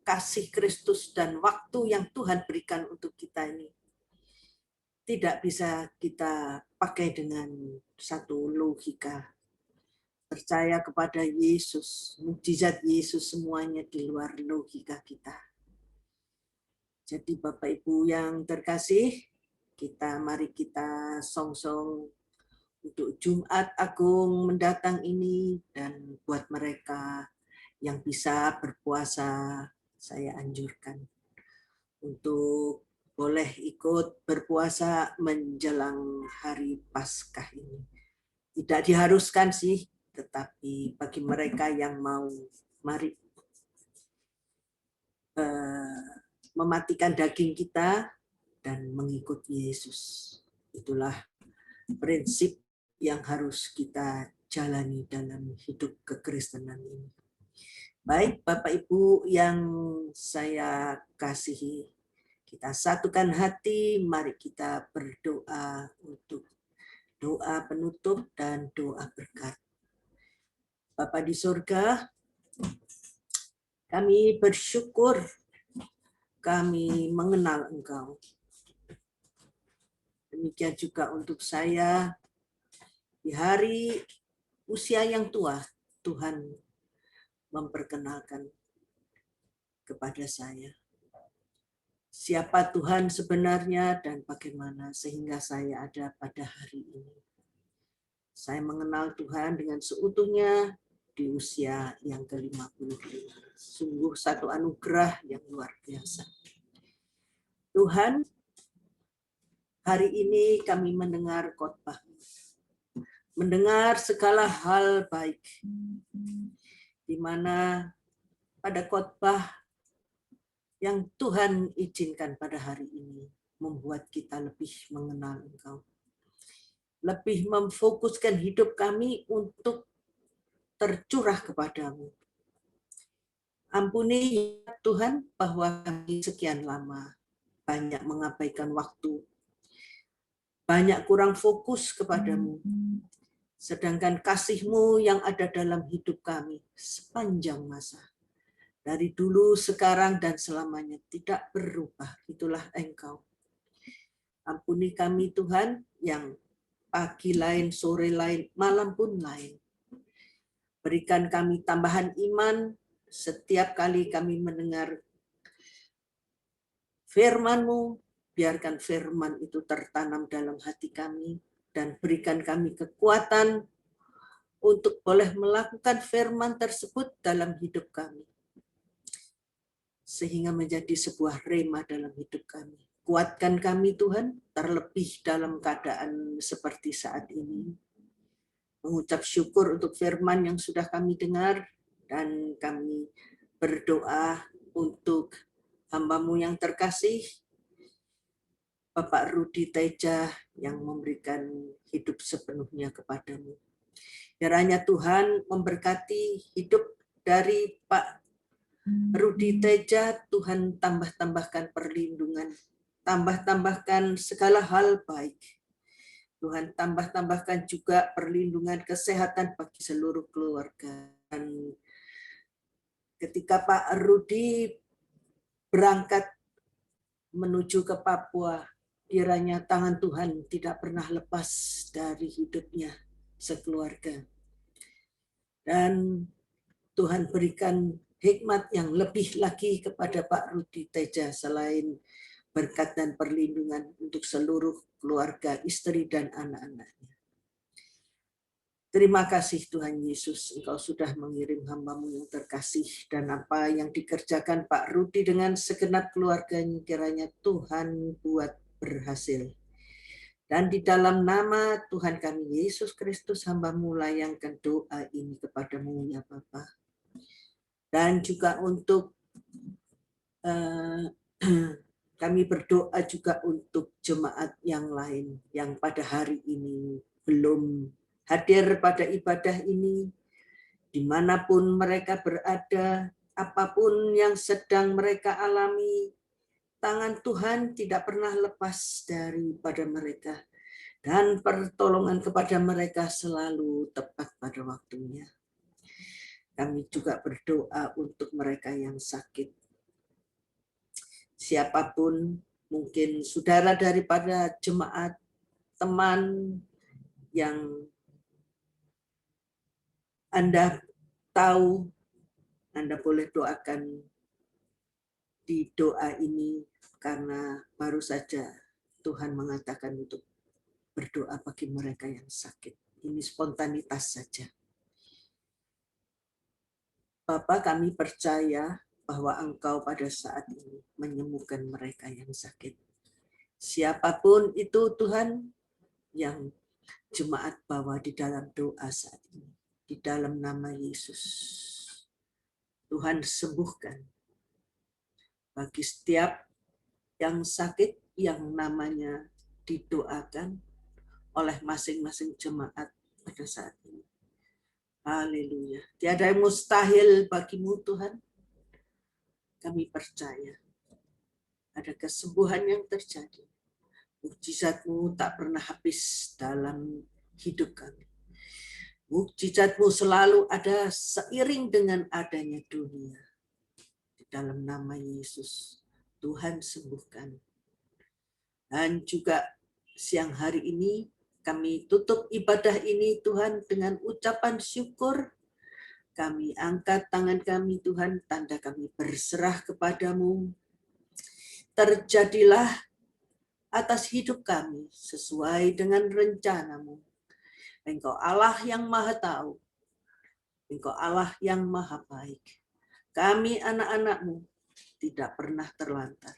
kasih Kristus dan waktu yang Tuhan berikan untuk kita ini tidak bisa kita pakai dengan satu logika. Percaya kepada Yesus, mukjizat Yesus semuanya di luar logika kita. Jadi Bapak Ibu yang terkasih, mari kita song-song untuk Jumat Agung mendatang ini, dan buat mereka yang bisa berpuasa, saya anjurkan untuk boleh ikut berpuasa menjelang hari Paskah ini. Tidak diharuskan sih, tetapi bagi mereka yang mau, mari mematikan daging kita dan mengikut Yesus. Itulah prinsip yang harus kita jalani dalam hidup kekristenan ini. Baik, Bapak Ibu yang saya kasihi, kita satukan hati, mari kita berdoa untuk doa penutup dan doa berkat. Bapa di surga, kami bersyukur kami mengenal Engkau. Demikian juga untuk saya Di hari usia yang tua, Tuhan memperkenalkan kepada saya siapa Tuhan sebenarnya dan bagaimana sehingga saya ada pada hari ini. Saya mengenal Tuhan dengan seutuhnya di usia yang ke-55. Sungguh satu anugerah yang luar biasa. Tuhan, hari ini kami mendengar khotbah, mendengar segala hal baik, di mana pada khotbah yang Tuhan izinkan pada hari ini membuat kita lebih mengenal Engkau, lebih memfokuskan hidup kami untuk tercurah kepadamu. Ampuni Tuhan bahwa kami sekian lama banyak mengabaikan waktu, banyak kurang fokus kepadamu, sedangkan kasih-Mu yang ada dalam hidup kami sepanjang masa, dari dulu, sekarang, dan selamanya tidak berubah. Itulah Engkau. Ampuni kami Tuhan yang pagi lain, sore lain, malam pun lain. Berikan kami tambahan iman setiap kali kami mendengar firman-Mu, biarkan firman itu tertanam dalam hati kami, dan berikan kami kekuatan untuk boleh melakukan firman tersebut dalam hidup kami, sehingga menjadi sebuah rema dalam hidup kami. Kuatkan kami Tuhan, terlebih dalam keadaan seperti saat ini. Mengucap syukur untuk firman yang sudah kami dengar, dan kami berdoa untuk hamba-Mu yang terkasih, Bapak Rudi Teja, yang memberikan hidup sepenuhnya kepadamu. Kiranya Tuhan memberkati hidup dari Pak Rudi Teja, Tuhan tambah-tambahkan perlindungan, tambah-tambahkan segala hal baik. Tuhan tambah-tambahkan juga perlindungan kesehatan bagi seluruh keluarga. Dan ketika Pak Rudi berangkat menuju ke Papua, kiranya tangan Tuhan tidak pernah lepas dari hidupnya sekeluarga. Dan Tuhan berikan hikmat yang lebih lagi kepada Pak Rudi Teja selain berkat dan perlindungan untuk seluruh keluarga, istri, dan anak-anaknya. Terima kasih Tuhan Yesus, Engkau sudah mengirim hamba-Mu yang terkasih, dan apa yang dikerjakan Pak Rudi dengan segenap keluarganya kiranya Tuhan buat berhasil. Dan di dalam nama Tuhan kami Yesus Kristus, hamba-Mu layangkan doa ini kepadamu ya Bapa. Dan juga untuk kami berdoa juga untuk jemaat yang lain yang pada hari ini belum hadir pada ibadah ini, dimanapun mereka berada, apapun yang sedang mereka alami, tangan Tuhan tidak pernah lepas daripada mereka, dan pertolongan kepada mereka selalu tepat pada waktunya. Kami juga berdoa untuk mereka yang sakit. Siapapun, mungkin saudara daripada jemaat, teman yang Anda tahu, Anda boleh doakan di doa ini, karena baru saja Tuhan mengatakan untuk berdoa bagi mereka yang sakit. Ini spontanitas saja. Bapa, kami percaya bahwa Engkau pada saat ini menyembuhkan mereka yang sakit. Siapapun itu Tuhan yang jemaat bawa di dalam doa saat ini, di dalam nama Yesus, Tuhan sembuhkan bagi setiap yang sakit yang namanya didoakan oleh masing-masing jemaat pada saat ini. Haleluya. Tiada yang mustahil bagimu Tuhan. Kami percaya ada kesembuhan yang terjadi. Mukjizat-Mu tak pernah habis dalam hidup kami. Mukjizat-Mu selalu ada seiring dengan adanya dunia. Di dalam nama Yesus, Tuhan sembuhkan. Dan juga siang hari ini kami tutup ibadah ini Tuhan dengan ucapan syukur. Kami angkat tangan kami Tuhan, tanda kami berserah kepadamu. Terjadilah atas hidup kami sesuai dengan rencanamu. Engkau Allah yang maha tahu. Engkau Allah yang maha baik. Kami anak-anak-mu tidak pernah terlantar.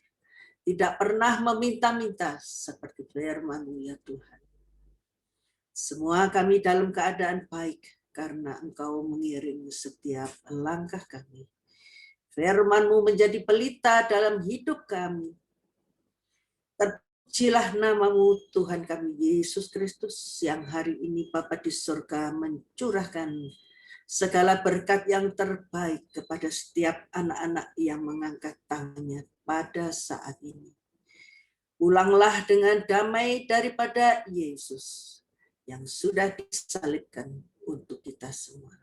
Tidak pernah meminta-minta seperti firman-Mu ya Tuhan. Semua kami dalam keadaan baik karena Engkau mengiring setiap langkah kami. Firman-Mu menjadi pelita dalam hidup kami. Terpujilah nama-Mu Tuhan kami Yesus Kristus yang hari ini Bapa di surga mencurahkan segala berkat yang terbaik kepada setiap anak-anak yang mengangkat tangannya pada saat ini. Pulanglah dengan damai daripada Yesus yang sudah disalibkan untuk kita semua.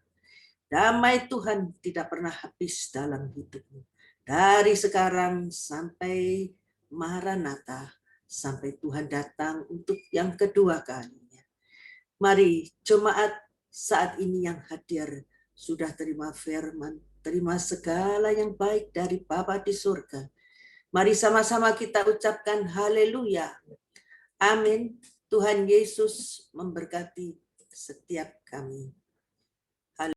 Damai Tuhan tidak pernah habis dalam hidupmu. Dari sekarang sampai Maranatha, sampai Tuhan datang untuk yang kedua kalinya. Mari jemaat saat ini yang hadir sudah terima firman, terima segala yang baik dari Bapa di surga. Mari sama-sama kita ucapkan haleluya. Amin. Tuhan Yesus memberkati setiap kami.